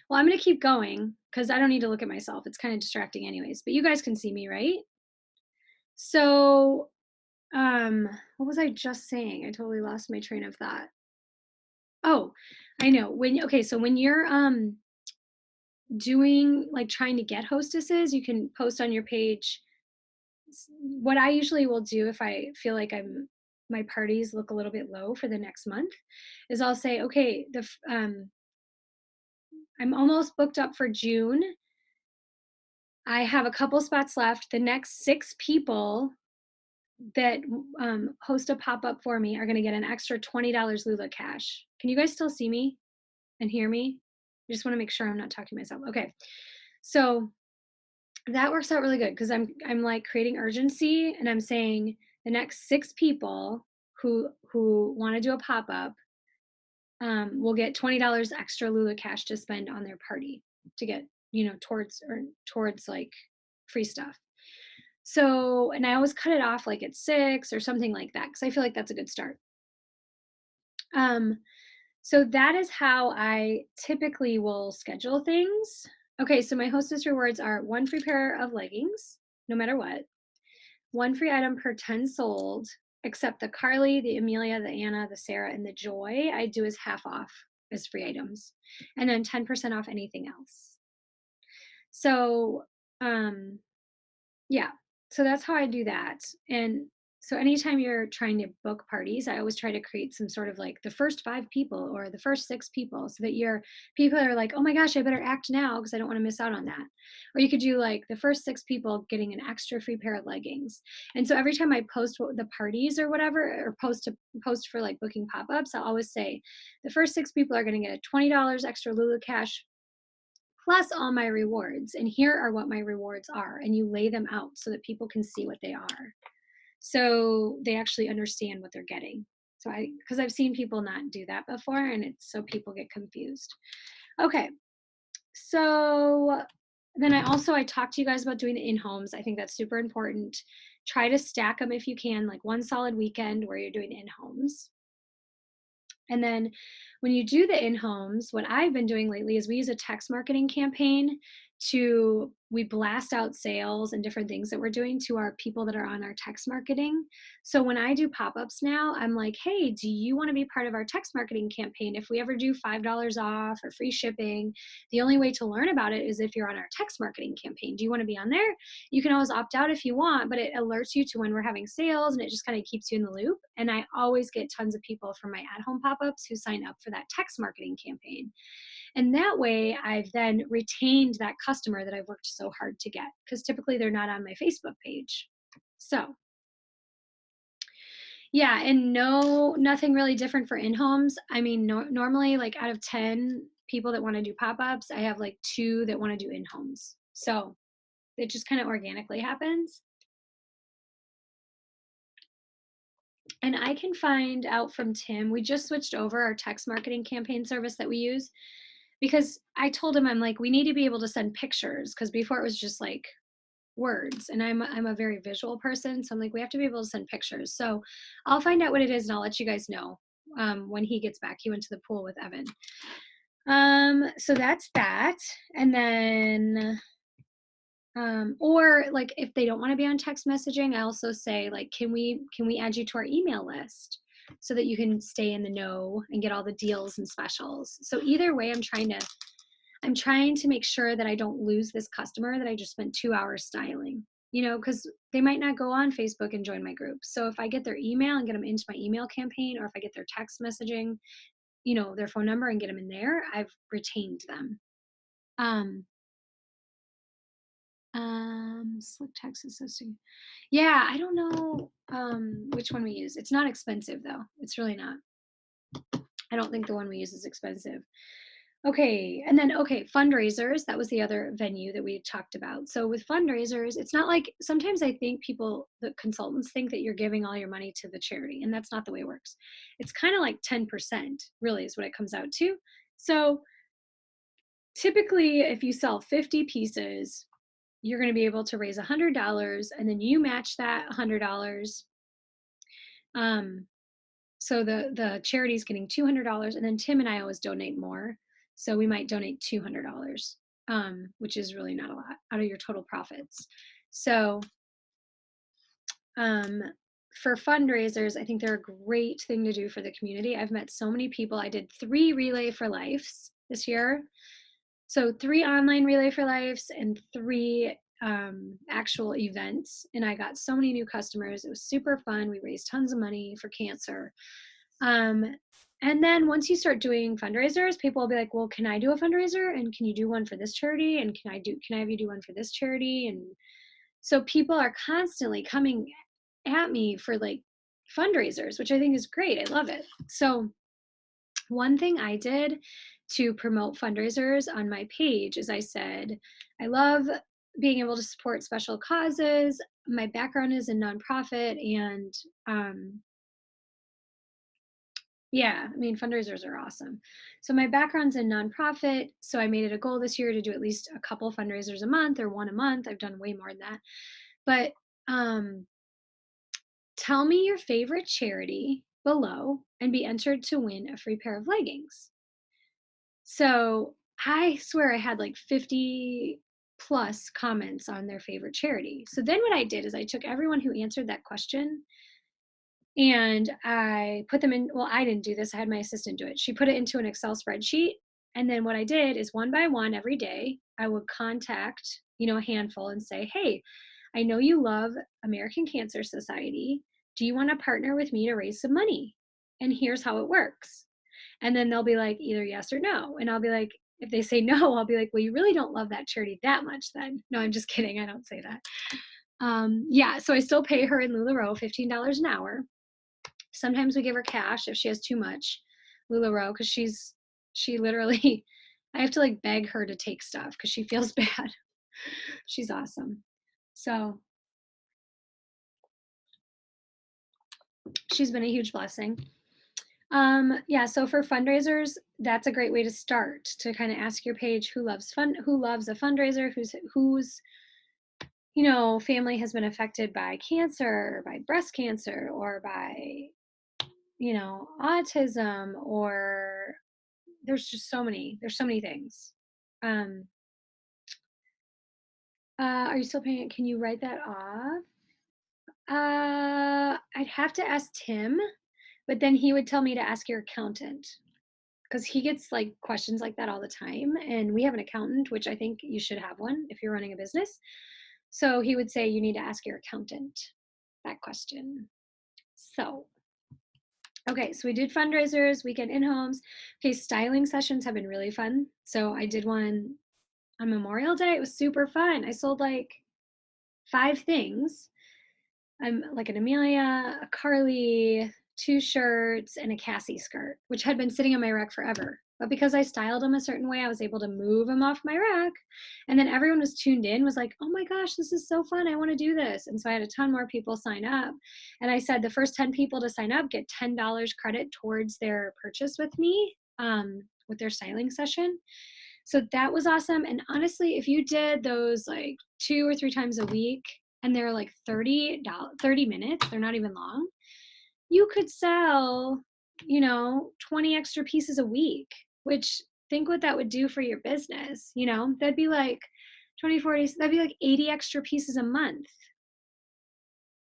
Well, I'm going to keep going because I don't need to look at myself. It's kind of distracting anyways, but you guys can see me, right? So, what was I just saying? I totally lost my train of thought. Oh, I know. So when you're doing like trying to get hostesses, you can post on your page. What I usually will do if I feel like my parties look a little bit low for the next month is I'll say, okay, I'm almost booked up for June. I have a couple spots left. The next 6 people that host a pop-up for me are going to get an extra $20 Lula cash. Can you guys still see me and hear me? I just want to make sure I'm not talking to myself. Okay. So that works out really good because I'm like creating urgency and I'm saying the next 6 people who want to do a pop-up will get $20 extra Lula cash to spend on their party to get, towards like free stuff. So, and I always cut it off like at 6 or something like that because I feel like that's a good start. So that is how I typically will schedule things. Okay, so my hostess rewards are 1 free pair of leggings, no matter what, 1 free item per 10 sold, except the Carly, the Amelia, the Anna, the Sarah, and the Joy, I do as half off as free items, and then 10% off anything else. So, yeah, so that's how I do that. And So anytime you're trying to book parties, I always try to create some sort of like the first 5 people or the first 6 people so that your people are like, oh my gosh, I better act now because I don't want to miss out on that. Or you could do like the first 6 people getting an extra free pair of leggings. And so every time I post the parties or whatever, or post for like booking pop-ups, I'll always say the first 6 people are going to get a $20 extra Lulu cash plus all my rewards. And here are what my rewards are. And you lay them out so that people can see what they are, so they actually understand what they're getting. So because I've seen people not do that before, and it's so people get confused. Okay, so then I talked to you guys about doing the in-homes. I think that's super important. Try to stack them if you can, like one solid weekend where you're doing in-homes. And then when you do the in-homes, what I've been doing lately is we use a text marketing campaign we blast out sales and different things that we're doing to our people that are on our text marketing. So when I do pop-ups now, I'm like, hey, do you want to be part of our text marketing campaign? If we ever do $5 off or free shipping, the only way to learn about it is if you're on our text marketing campaign. Do you want to be on there? You can always opt out if you want, but it alerts you to when we're having sales, and it just kind of keeps you in the loop. And I always get tons of people from my at-home pop-ups who sign up for that text marketing campaign. And that way I've then retained that customer that I've worked so hard to get, because typically they're not on my Facebook page. So yeah, and nothing really different for in-homes. I mean, normally like out of 10 people that want to do pop-ups, I have like 2 that want to do in-homes. So it just kind of organically happens. And I can find out from Tim, we just switched over our text marketing campaign service that we use, because I told him, I'm like, we need to be able to send pictures, because before it was just like words, and I'm a very visual person, so I'm like, we have to be able to send pictures. So I'll find out what it is and I'll let you guys know when he gets back. He went to the pool with Evan. So that's that. And then or like if they don't want to be on text messaging, I also say like, can we add you to our email list so that you can stay in the know and get all the deals and specials. So either way, I'm trying to make sure that I don't lose this customer that I just spent 2 hours styling, because they might not go on Facebook and join my group. So if I get their email and get them into my email campaign, or if I get their text messaging, their phone number and get them in there, I've retained them. Slick text assisting. Yeah, I don't know which one we use. It's not expensive though. It's really not. I don't think the one we use is expensive. Okay, and then fundraisers, that was the other venue that we talked about. So with fundraisers, it's not like, sometimes I think the consultants think that you're giving all your money to the charity, and that's not the way it works. It's kind of like 10% really is what it comes out to. So typically if you sell 50 pieces, you're going to be able to raise $100, and then you match that $100. So the charity is getting $200, and then Tim and I always donate more. So we might donate $200, which is really not a lot out of your total profits. So for fundraisers, I think they're a great thing to do for the community. I've met so many people. I did 3 Relay for Lives this year. So 3 online Relay for Lives and 3 actual events. And I got so many new customers. It was super fun. We raised tons of money for cancer. And then once you start doing fundraisers, people will be like, well, can I do a fundraiser? And can you do one for this charity? And can I have you do one for this charity? And so people are constantly coming at me for like fundraisers, which I think is great. I love it. So one thing I did to promote fundraisers on my page is I said, I love being able to support special causes. My background is in nonprofit, and yeah, I mean, fundraisers are awesome. So my background's in nonprofit, so I made it a goal this year to do at least a couple fundraisers a month, or one a month. I've done way more than that. But tell me your favorite charity below and be entered to win a free pair of leggings. So I swear I had like 50 plus comments on their favorite charity. So then what I did is I took everyone who answered that question and I put them in. Well, I didn't do this. I had my assistant do it. She put it into an Excel spreadsheet. And then what I did is one by one every day, I would contact, a handful and say, hey, I know you love American Cancer Society. do you want to partner with me to raise some money? And here's how it works. And then they'll be like, either yes or no. And I'll be like, if they say no, I'll be like, well, you really don't love that charity that much then. No, I'm just kidding. I don't say that. Yeah, so I still pay her in LuLaRoe $15 an hour. Sometimes we give her cash if she has too much LuLaRoe, because she literally, I have to like beg her to take stuff because she feels bad. She's awesome. So she's been a huge blessing. Yeah, so for fundraisers, that's a great way to start, to kind of ask your page who loves a fundraiser, who's family has been affected by cancer, by breast cancer, or by autism, or there's so many things. Are you still paying it? Can you write that off? I'd have to ask Tim, but then he would tell me to ask your accountant, because he gets like questions like that all the time, and we have an accountant, which I think you should have one if you're running a business. So he would say you need to ask your accountant that question. So okay, so we did fundraisers, weekend in-homes. Okay, styling sessions have been really fun. So I did one on Memorial Day. It was super fun. I sold like 5 things. I'm like an Amelia, a Carly, 2 shirts, and a Cassie skirt, which had been sitting on my rack forever. But because I styled them a certain way, I was able to move them off my rack. And then everyone was tuned in, was like, oh my gosh, this is so fun. I want to do this. And so I had a ton more people sign up. And I said the first 10 people to sign up get $10 credit towards their purchase with me, with their styling session. So that was awesome. And honestly, if you did those like 2 or 3 times a week, and they're like 30 minutes, they're not even long, you could sell 20 extra pieces a week, which, think what that would do for your business. That'd be like 20, 40, that'd be like 80 extra pieces a month.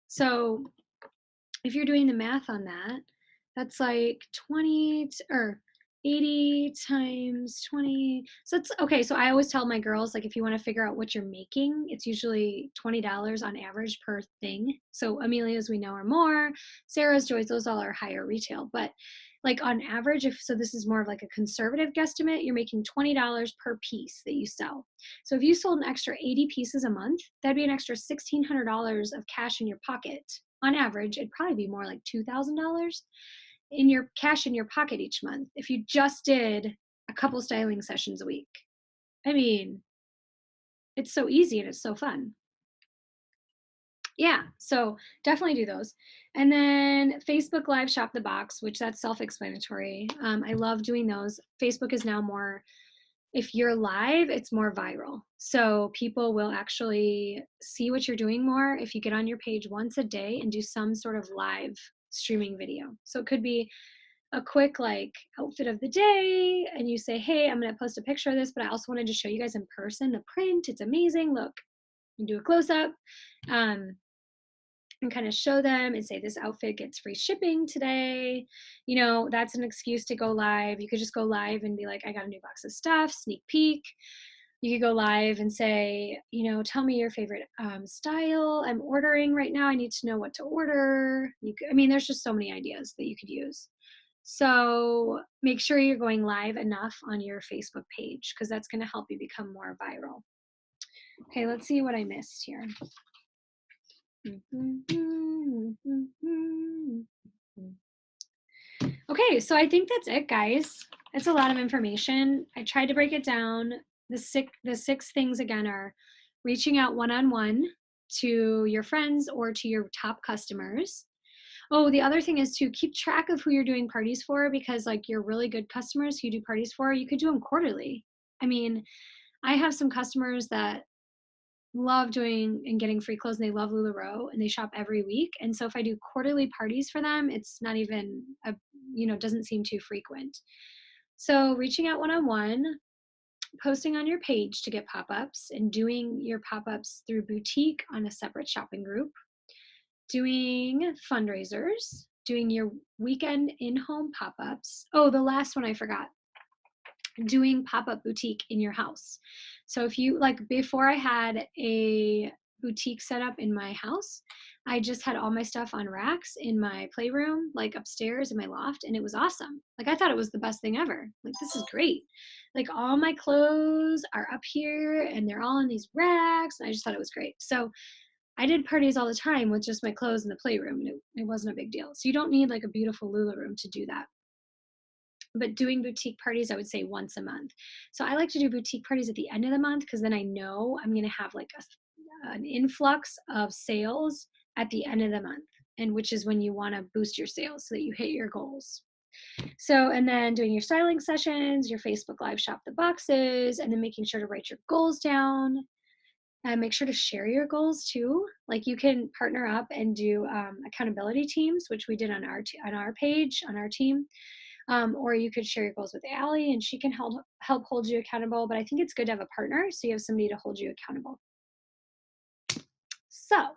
So if you're doing the math on that, that's like 20 or 80 times 20. So it's okay. So I always tell my girls, like, if you want to figure out what you're making, it's usually $20 on average per thing. So Amelia's, we know, are more. Sarah's, Joy's, those all are higher retail. But like on average, so this is more of like a conservative guesstimate, you're making $20 per piece that you sell. So if you sold an extra 80 pieces a month, that'd be an extra $1,600 of cash in your pocket. On average, it'd probably be more like $2,000 in your cash in your pocket each month if you just did a couple styling sessions a week. I mean, it's so easy and it's so fun. Yeah, so definitely do those. And then Facebook Live Shop the Box, which that's self-explanatory. I love doing those. Facebook is now more, if you're live, it's more viral. So people will actually see what you're doing more if you get on your page once a day and do some sort of live streaming video. So it could be a quick like outfit of the day, and you say, hey, I'm going to post a picture of this, but I also wanted to show you guys in person the print. It's amazing. Look, you do a close-up. And kind of show them and say, this outfit gets free shipping today. That's an excuse to go live. You could just go live and be like, I got a new box of stuff, sneak peek. You could go live and say, tell me your favorite style I'm ordering right now. I need to know what to order. There's just so many ideas that you could use. So make sure you're going live enough on your Facebook page, because that's going to help you become more viral. Okay, let's see what I missed here. Okay, so I think that's it, guys. It's a lot of information. I tried to break it down. The six things again are reaching out one-on-one to your friends or to your top customers. Oh, the other thing is to keep track of who you're doing parties for, because like your really good customers who you do parties for, you could do them quarterly. I have some customers that love doing and getting free clothes, and they love LuLaRoe and they shop every week. And so if I do quarterly parties for them, it's not even doesn't seem too frequent. So reaching out one-on-one, posting on your page to get pop-ups, and doing your pop-ups through boutique on a separate shopping group, doing fundraisers, doing your weekend in-home pop-ups. Oh, the last one I forgot, doing pop-up boutique in your house. So if you, like, before I had a boutique setup in my house. I just had all my stuff on racks in my playroom, like upstairs in my loft, and it was awesome. Like I thought it was the best thing ever. Like this is great. Like all my clothes are up here and they're all in these racks, and I just thought it was great. So I did parties all the time with just my clothes in the playroom, and it wasn't a big deal. So you don't need like a beautiful Lula room to do that. But doing boutique parties, I would say once a month. So I like to do boutique parties at the end of the month because then I know I'm going to have like an influx of sales at the end of the month, and which is when you want to boost your sales so that you hit your goals. So, and then doing your styling sessions, your Facebook Live shop the boxes, and then making sure to write your goals down. And make sure to share your goals too. Like you can partner up and do accountability teams, which we did on our page on our team. Or you could share your goals with Allie and she can help hold you accountable. But I think it's good to have a partner so you have somebody to hold you accountable. So,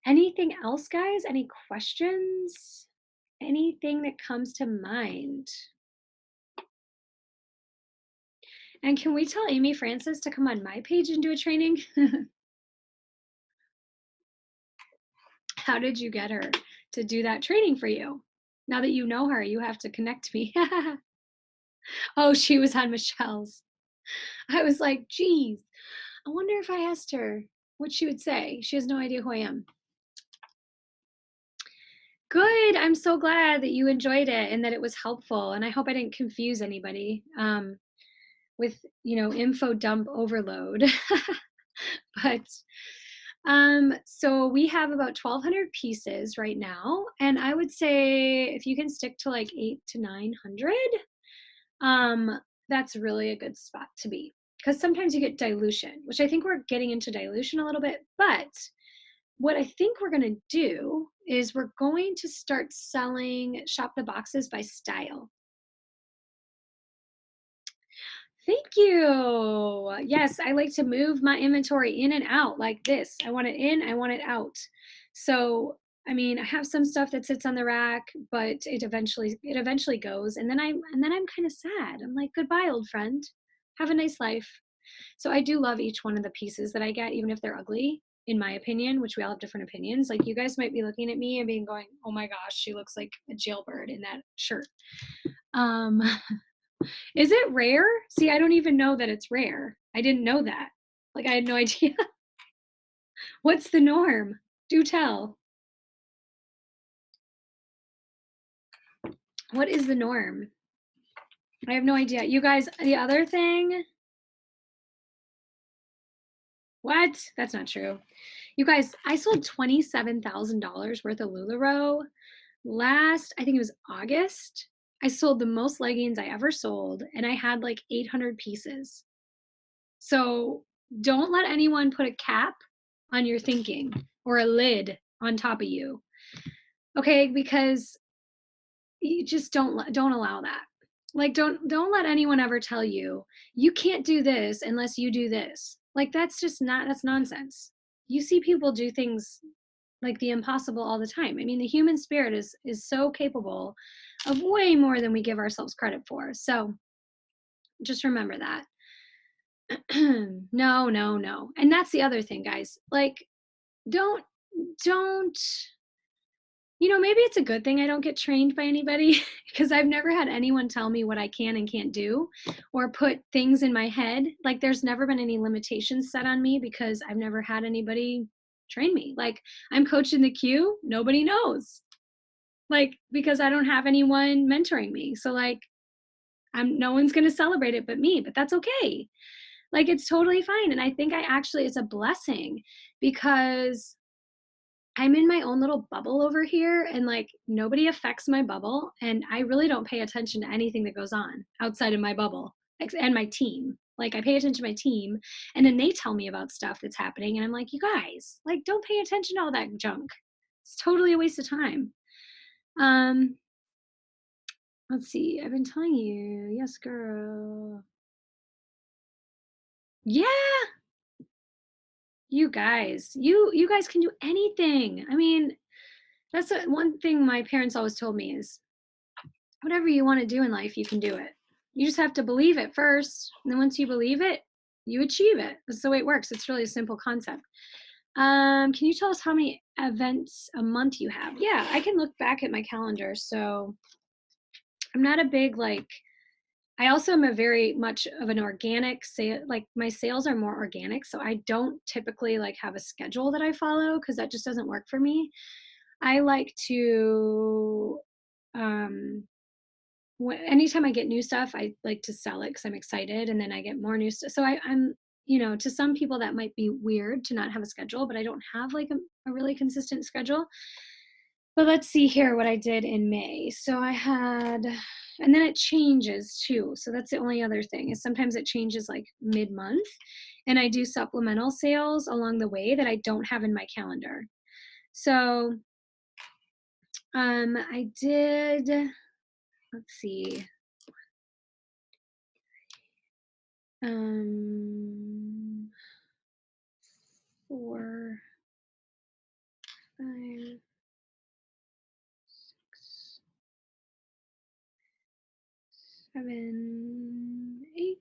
anything else, guys? Any questions? Anything that comes to mind? And can we tell Amy Francis to come on my page and do a training? How did you get her to do that training for you? Now that you know her, you have to connect me. Oh, she was on Michelle's. I was like, geez, I wonder if I asked her what she would say. She has no idea who I am. Good. I'm so glad that you enjoyed it and that it was helpful. And I hope I didn't confuse anybody with, info dump overload. But so we have about 1,200 pieces right now. And I would say if you can stick to like 800 to 900, that's really a good spot to be. Because sometimes you get dilution, which I think we're getting into dilution a little bit. But what I think we're going to do is we're going to start selling shop the boxes by style. Thank you. Yes, I like to move my inventory in and out like this. I want it in, I want it out. So, I mean, I have some stuff that sits on the rack, but it eventually goes, and then I'm kind of sad. I'm like, goodbye, old friend. Have a nice life. So I do love each one of the pieces that I get, even if they're ugly, in my opinion, which we all have different opinions. Like you guys might be looking at me and being going, oh my gosh, she looks like a jailbird in that shirt. Is it rare? See, I don't even know that it's rare. I didn't know that. Like I had no idea. What's the norm? Do tell. What is the norm? I have no idea. You guys, the other thing. What? That's not true. You guys, I sold $27,000 worth of LuLaRoe last, I think it was August. I sold the most leggings I ever sold, and I had like 800 pieces. So don't let anyone put a cap on your thinking or a lid on top of you. Okay? Because you just don't allow that. Like don't let anyone ever tell you you can't do this unless you do this. Like that's nonsense. You see people do things like the impossible all the time. I mean, the human spirit is so capable of way more than we give ourselves credit for. So just remember that. No, no, no. And that's the other thing, guys. Like don't maybe it's a good thing I don't get trained by anybody because I've never had anyone tell me what I can and can't do or put things in my head. Like there's never been any limitations set on me because I've never had anybody train me. Like I'm coaching the queue, nobody knows. Like because I don't have anyone mentoring me. So like no one's going to celebrate it but me, but that's okay. Like it's totally fine. And I think it's a blessing because I'm in my own little bubble over here and like nobody affects my bubble. And I really don't pay attention to anything that goes on outside of my bubble and my team. Like I pay attention to my team and then they tell me about stuff that's happening. And I'm like, you guys, like, don't pay attention to all that junk. It's totally a waste of time. Let's see. I've been telling you. Yes, girl. Yeah. You guys, you guys can do anything. I mean, that's one thing my parents always told me is whatever you want to do in life, you can do it. You just have to believe it first. And then once you believe it, you achieve it. That's the way it works. It's really a simple concept. Can you tell us how many events a month you have? Yeah, I can look back at my calendar. So I'm not a big like I also am a very much of an organic sale, like my sales are more organic, so I don't typically like have a schedule that I follow because that just doesn't work for me. I like to um anytime I get new stuff, I like to sell it because I'm excited, and then I get more new stuff. So I'm, to some people that might be weird to not have a schedule, but I don't have like a really consistent schedule. But let's see here what I did in May. So I had, and then it changes too. So that's the only other thing is sometimes it changes like mid-month, and I do supplemental sales along the way that I don't have in my calendar. So I did, let's see, um, 4, 5, 6, 7, 8,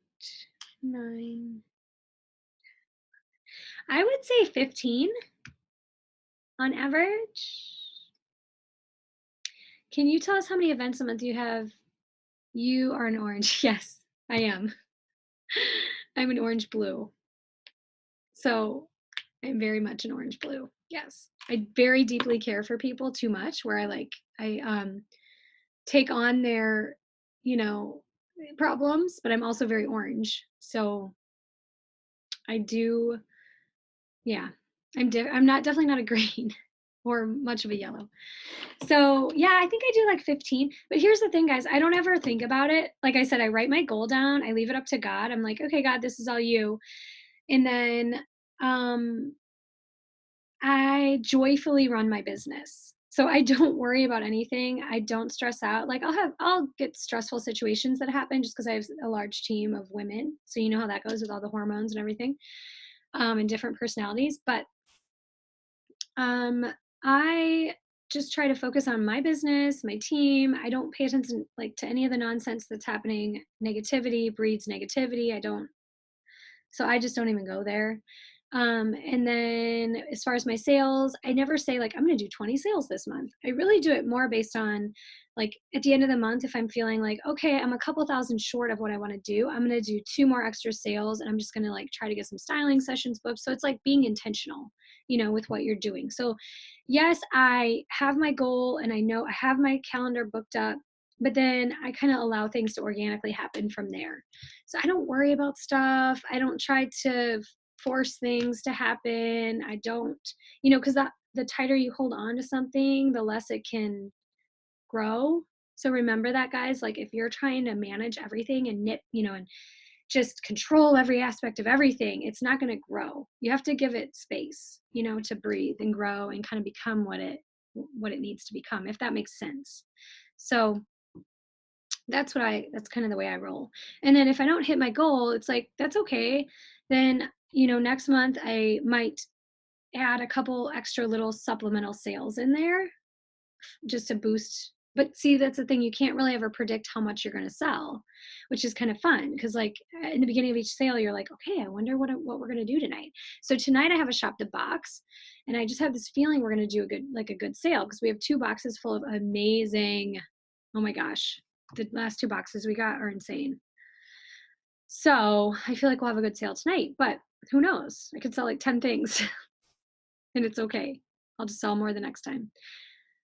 9. I would say 15 on average. Can you tell us how many events a month you have? You are an orange. Yes, I am. I'm an orange blue. So I'm very much an orange blue. Yes. I very deeply care for people too much where I take on their, you know, problems, but I'm also very orange. So I do, yeah. I'm not definitely not a green or much of a yellow. So yeah, I think I do like 15. But here's the thing, guys. I don't ever think about it. Like I said, I write my goal down. I leave it up to God. I'm like, okay, God, this is all you. And then um I joyfully run my business. So I don't worry about anything. I don't stress out. Like I'll get stressful situations that happen just because I have a large team of women. So you know how that goes with all the hormones and everything, and different personalities. But um I just try to focus on my business, my team. I don't pay attention like to any of the nonsense that's happening. Negativity breeds negativity. So I just don't even go there. And then as far as my sales, I never say like I'm going to do 20 sales this month. I really do it more based on like at the end of the month, if I'm feeling like, okay, I'm a couple thousand short of what I want to do, I'm going to do 2 more extra sales, and I'm just going to like try to get some styling sessions booked. So it's like being intentional, with what you're doing. So yes, I have my goal and I know I have my calendar booked up, but then I kind of allow things to organically happen from there. So I don't worry about stuff. I don't try to force things to happen. I don't, because that the tighter you hold on to something, the less it can grow. So remember that, guys. Like if you're trying to manage everything and and just control every aspect of everything, it's not going to grow. You have to give it space, to breathe and grow and kind of become what it needs to become, if that makes sense. So that's kind of the way I roll. And then if I don't hit my goal, it's like, that's okay. Then, next month I might add a couple extra little supplemental sales in there just to boost. But see, that's the thing. You can't really ever predict how much you're going to sell, which is kind of fun because, like, in the beginning of each sale, you're like, okay, I wonder what we're going to do tonight. So tonight I have a shop the box, and I just have this feeling we're going to do a good sale because we have 2 boxes full of amazing. Oh my gosh, the last 2 boxes we got are insane. So I feel like we'll have a good sale tonight, but who knows? I could sell like 10 things and it's okay. I'll just sell more the next time.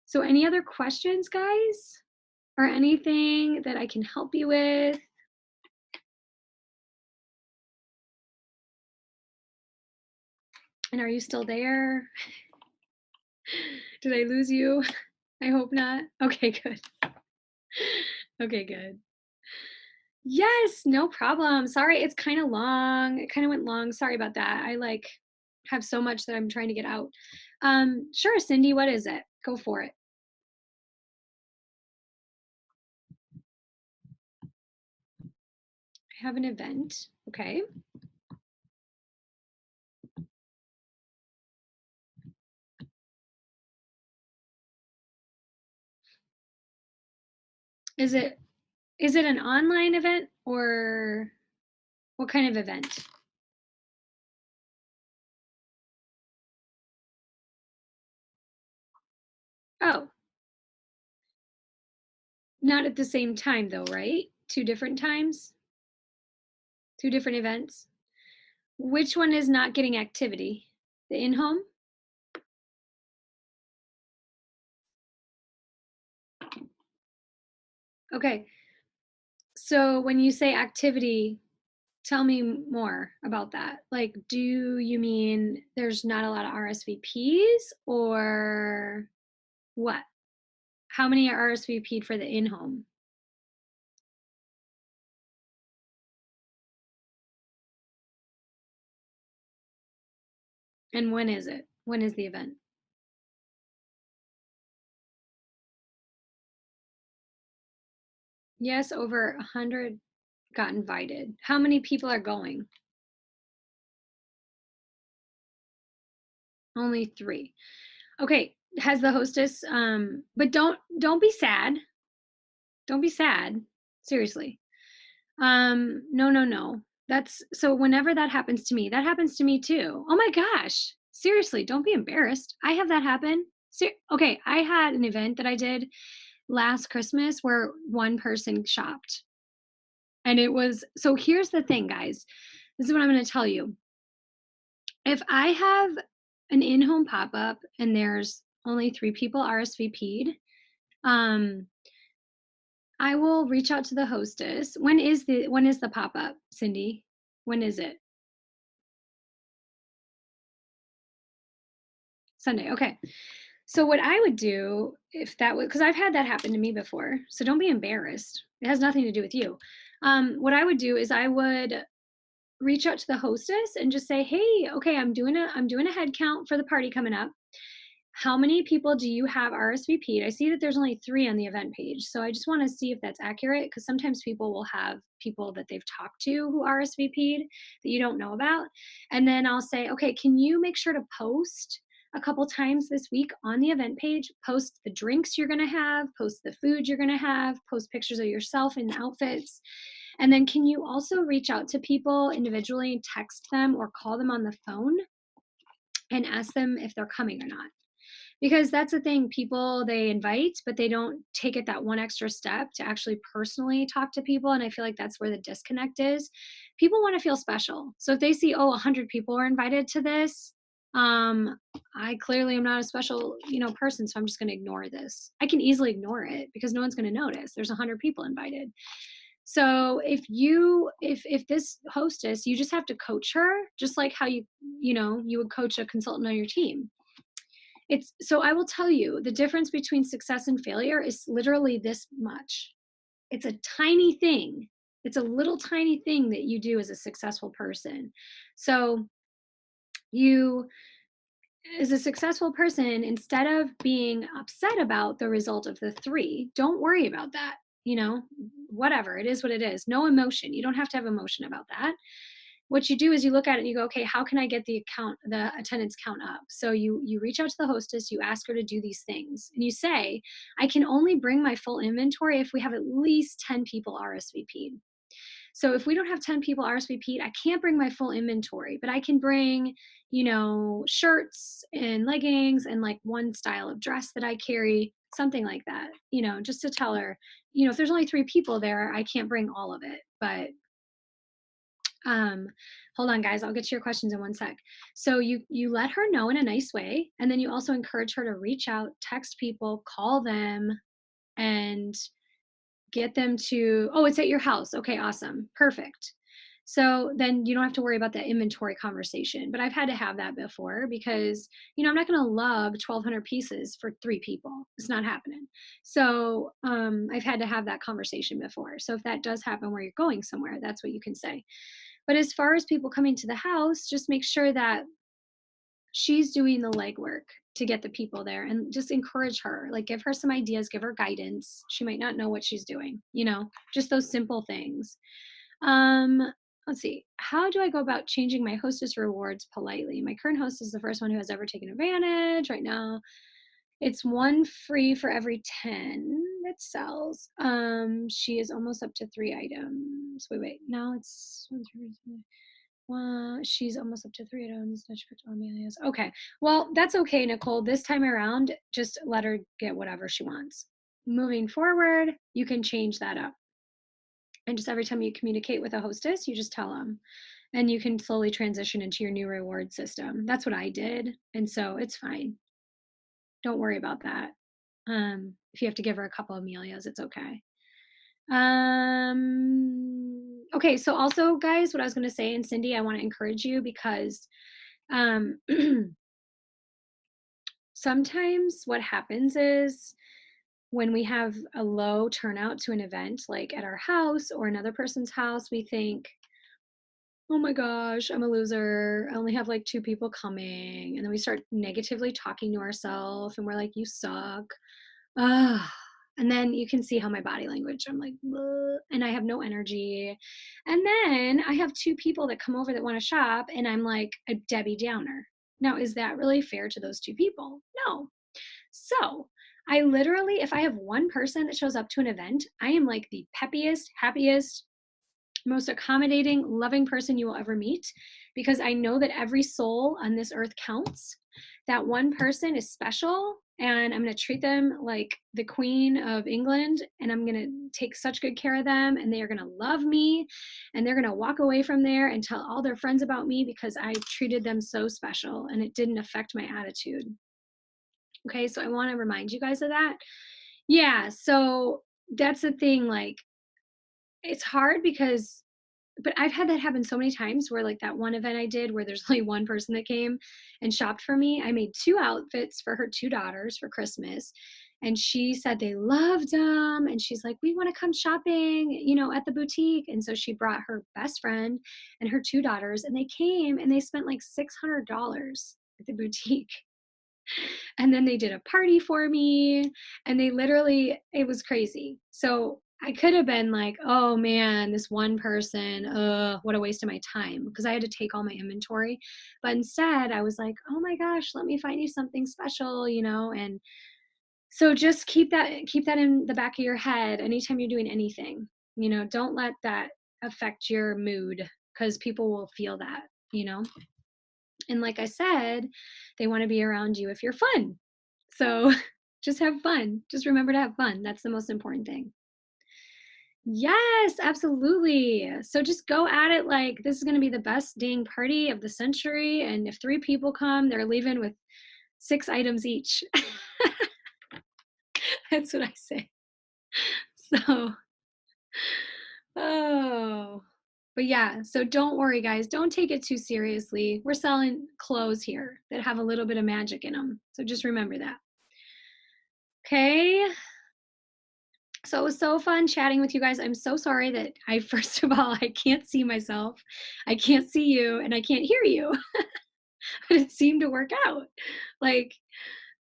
So any other questions, guys? Or anything that I can help you with? And are you still there? Did I lose you? I hope not. Okay, good. Okay, good. Yes, no problem. Sorry, it's kind of long. It kind of went long. Sorry about that. I like have so much that I'm trying to get out. Sure, Cindy, what is it? Go for it. I have an event. Okay. Is it an online event or what kind of event? Oh, not at the same time though, right? Two different times, two different events. Which one is not getting activity? The in-home? Okay. So when you say activity, tell me more about that. Like, do you mean there's not a lot of RSVPs or what? How many are RSVP'd for the in-home? And when is it? When is the event? Yes, over 100 got invited. How many people are going? Only 3. Okay, has the hostess but don't be sad. Don't be sad. Seriously. No, no, no. That's so whenever that happens to me, that happens to me too. Oh my gosh. Seriously, don't be embarrassed. I have that happen. Okay, I had an event that I did last Christmas where one person shopped. And it was so here's the thing, guys. This is what I'm going to tell you. If I have an in-home pop-up and there's only 3 people RSVP'd, um, I will reach out to the hostess. When is the pop-up, Cindy? When is it? Sunday. Okay. So what I would do if that was because I've had that happen to me before. So don't be embarrassed. It has nothing to do with you. What I would do is I would reach out to the hostess and just say, "Hey, okay, I'm doing a head count for the party coming up. How many people do you have RSVP'd? I see that there's only 3 on the event page. So I just want to see if that's accurate because sometimes people will have people that they've talked to who RSVP'd that you don't know about. And then I'll say, okay, can you make sure to post a couple times this week on the event page? Post the drinks you're going to have, post the food you're going to have, post pictures of yourself in outfits. And then can you also reach out to people individually and text them or call them on the phone and ask them if they're coming or not? Because that's the thing, people they invite but they don't take it that one extra step to actually personally talk to people, and I feel like that's where the disconnect is. People want to feel special, so if they see, oh, 100 people are invited to this, I clearly am not a special person, so I'm just going to ignore this. I can easily ignore it because no one's going to notice there's 100 people invited. So if this hostess, you just have to coach her just like how you would coach a consultant on your team. It's so I will tell you the difference between success and failure is literally this much. It's a tiny thing. It's a little tiny thing that you do as a successful person. So you as a successful person, instead of being upset about the result of the 3, don't worry about that. Whatever, it is what it is. No emotion. You don't have to have emotion about that. What you do is you look at it and you go, okay, how can I get the attendance count up? So you reach out to the hostess, you ask her to do these things, and you say, I can only bring my full inventory if we have at least 10 people RSVP'd. So if we don't have 10 people RSVP'd, I can't bring my full inventory, but I can bring, shirts and leggings and like one style of dress that I carry, something like that, just to tell her, if there's only 3 people there, I can't bring all of it, but um hold on, guys, I'll get to your questions in one sec. So you let her know in a nice way, and then you also encourage her to reach out, text people, call them, and get them to, oh, it's at your house, okay, awesome, perfect. So then you don't have to worry about that inventory conversation. But I've had to have that before because I'm not going to lug 1,200 pieces for 3 people. It's not happening. So I've had to have that conversation before. So if that does happen where you're going somewhere, that's what you can say. But as far as people coming to the house, just make sure that she's doing the legwork to get the people there, and just encourage her, like give her some ideas, give her guidance. She might not know what she's doing, just those simple things. Um, let's see. How do I go about changing my hostess rewards politely? My current host is the first one who has ever taken advantage. Right now, it's 1 free for every 10 that sells. She is almost up to 3 items. Wait. Now it's She's almost up to 3 items. Not sure if Amelia's. Okay. Well, that's okay, Nicole. This time around, just let her get whatever she wants. Moving forward, you can change that up. And just every time you communicate with a hostess, you just tell them. And you can slowly transition into your new reward system. That's what I did. And so it's fine. Don't worry about that. If you have to give her a couple of Amelias, it's okay. Okay, so also, guys, what I was going to say, and Cindy, I want to encourage you because sometimes what happens is when we have a low turnout to an event, like at our house or another person's house, we think, oh my gosh, I'm a loser. I only have like 2 people coming. And then we start negatively talking to ourselves and we're like, you suck. Ah. And then you can see how my body language, I'm like, "Bleh," and I have no energy. And then I have 2 people that come over that want to shop and I'm like a Debbie Downer. Now, is that really fair to those 2 people? No. So I literally, if I have one person that shows up to an event, I am like the peppiest, happiest, most accommodating, loving person you will ever meet because I know that every soul on this earth counts. That one person is special and I'm going to treat them like the Queen of England and I'm going to take such good care of them and they are going to love me and they're going to walk away from there and tell all their friends about me because I treated them so special and it didn't affect my attitude. Okay, so I want to remind you guys of that. Yeah, so that's the thing, like, it's hard because but I've had that happen so many times where like that one event I did where there's only one person that came and shopped for me. I made 2 outfits for her 2 daughters for Christmas. And she said they loved them. And she's like, we want to come shopping, you know, at the boutique. And so she brought her best friend and her 2 daughters and they came and they spent like $600 at the boutique. And then they did a party for me and they literally, it was crazy. So I could have been like, oh man, this one person, what a waste of my time because I had to take all my inventory. But instead I was like, oh my gosh, let me find you something special, you know? And so just keep that in the back of your head anytime you're doing anything, you know, don't let that affect your mood because people will feel that, you know? And like I said, they want to be around you if you're fun. So just have fun. Just remember to have fun. That's the most important thing. Yes, absolutely. So just go at it like this is going to be the best dang party of the century. And if 3 people come, they're leaving with 6 items each. That's what I say. So, oh, but yeah, so don't worry, guys. Don't take it too seriously. We're selling clothes here that have a little bit of magic in them. So just remember that. Okay. So it was so fun chatting with you guys. I'm so sorry that I, first of all, I can't see myself, I can't see you, and I can't hear you. But it seemed to work out. Like,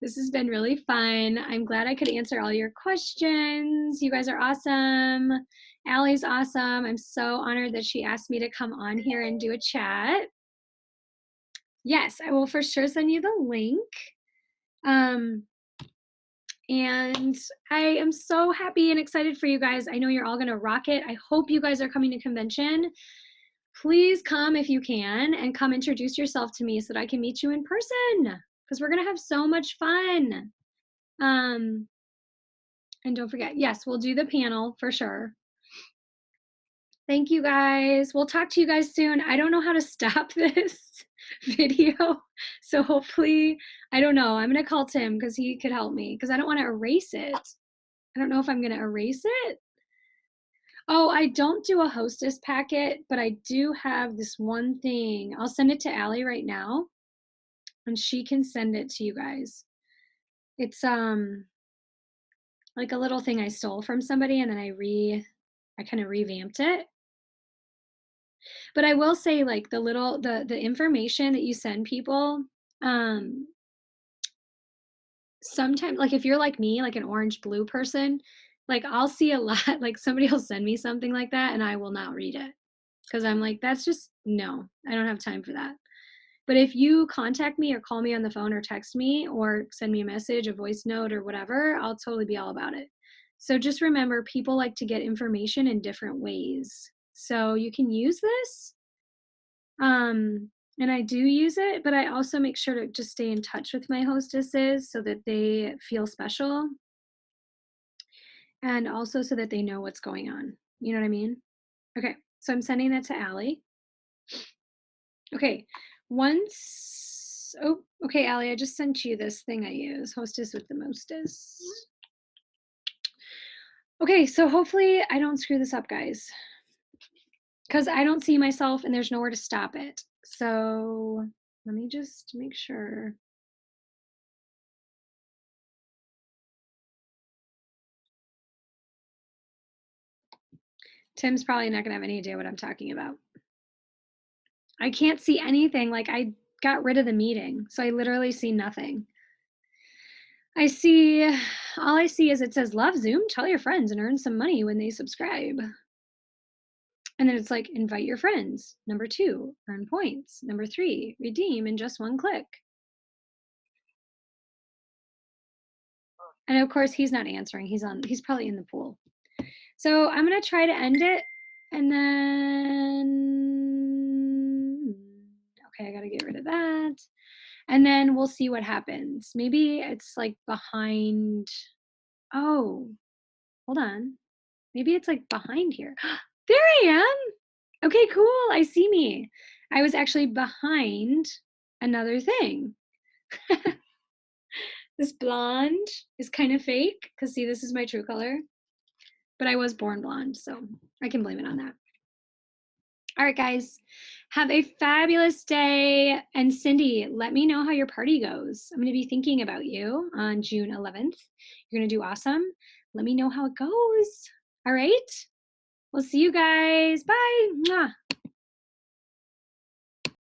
this has been really fun. I'm glad I could answer all your questions. You guys are awesome. Allie's awesome. I'm so honored that she asked me to come on here and do a chat. Yes, I will for sure send you the link. And I am so happy and excited for you guys. I know you're all going to rock it. I hope you guys are coming to convention. Please come if you can and come introduce yourself to me so that I can meet you in person because we're going to have so much fun. And don't forget, yes, we'll do the panel for sure. Thank you guys. We'll talk to you guys soon. I don't know how to stop this video. So hopefully, I don't know. I'm going to call Tim because he could help me because I don't want to erase it. I don't know if I'm going to erase it. Oh, I don't do a hostess packet, but I do have this one thing. I'll send it to Allie right now and she can send it to you guys. It's like a little thing I stole from somebody and then I kind of revamped it. But I will say like the information that you send people, sometimes like if you're like me, like an orange blue person, like I'll see a lot, like somebody will send me something like that and I will not read it because I'm like, that's just no, I don't have time for that. But if you contact me or call me on the phone or text me or send me a message, a voice note or whatever, I'll totally be all about it. So just remember, people like to get information in different ways. So you can use this And I do use it, but I also make sure to just stay in touch with my hostesses so that they feel special and also so that they know what's going on. You know what I mean? Okay, so I'm sending that to Allie. Okay, once, oh, okay, Allie, I just sent you this thing I use, Hostess with the Mostess. Okay, so hopefully I don't screw this up, guys, because I don't see myself and there's nowhere to stop it. So let me just make sure. Tim's probably not gonna have any idea what I'm talking about. I can't see anything. Like I got rid of the meeting, so I literally see nothing. I see, all I see is it says love Zoom, tell your friends and earn some money when they subscribe. And then it's like invite your friends. Number 2, earn points. Number 3, redeem in just one click. And of course he's not answering. He's probably in the pool. So I'm gonna try to end it and then, okay, I gotta get rid of that. And then we'll see what happens. Maybe it's like behind, oh, hold on. Maybe it's like behind here. There I am. Okay, cool. I see me. I was actually behind another thing. This blonde is kind of fake because see, this is my true color. But I was born blonde, so I can blame it on that. All right, guys, have a fabulous day. And Cindy, let me know how your party goes. I'm going to be thinking about you on June 11th. You're going to do awesome. Let me know how it goes. All right. We'll see you guys. Bye. Mwah.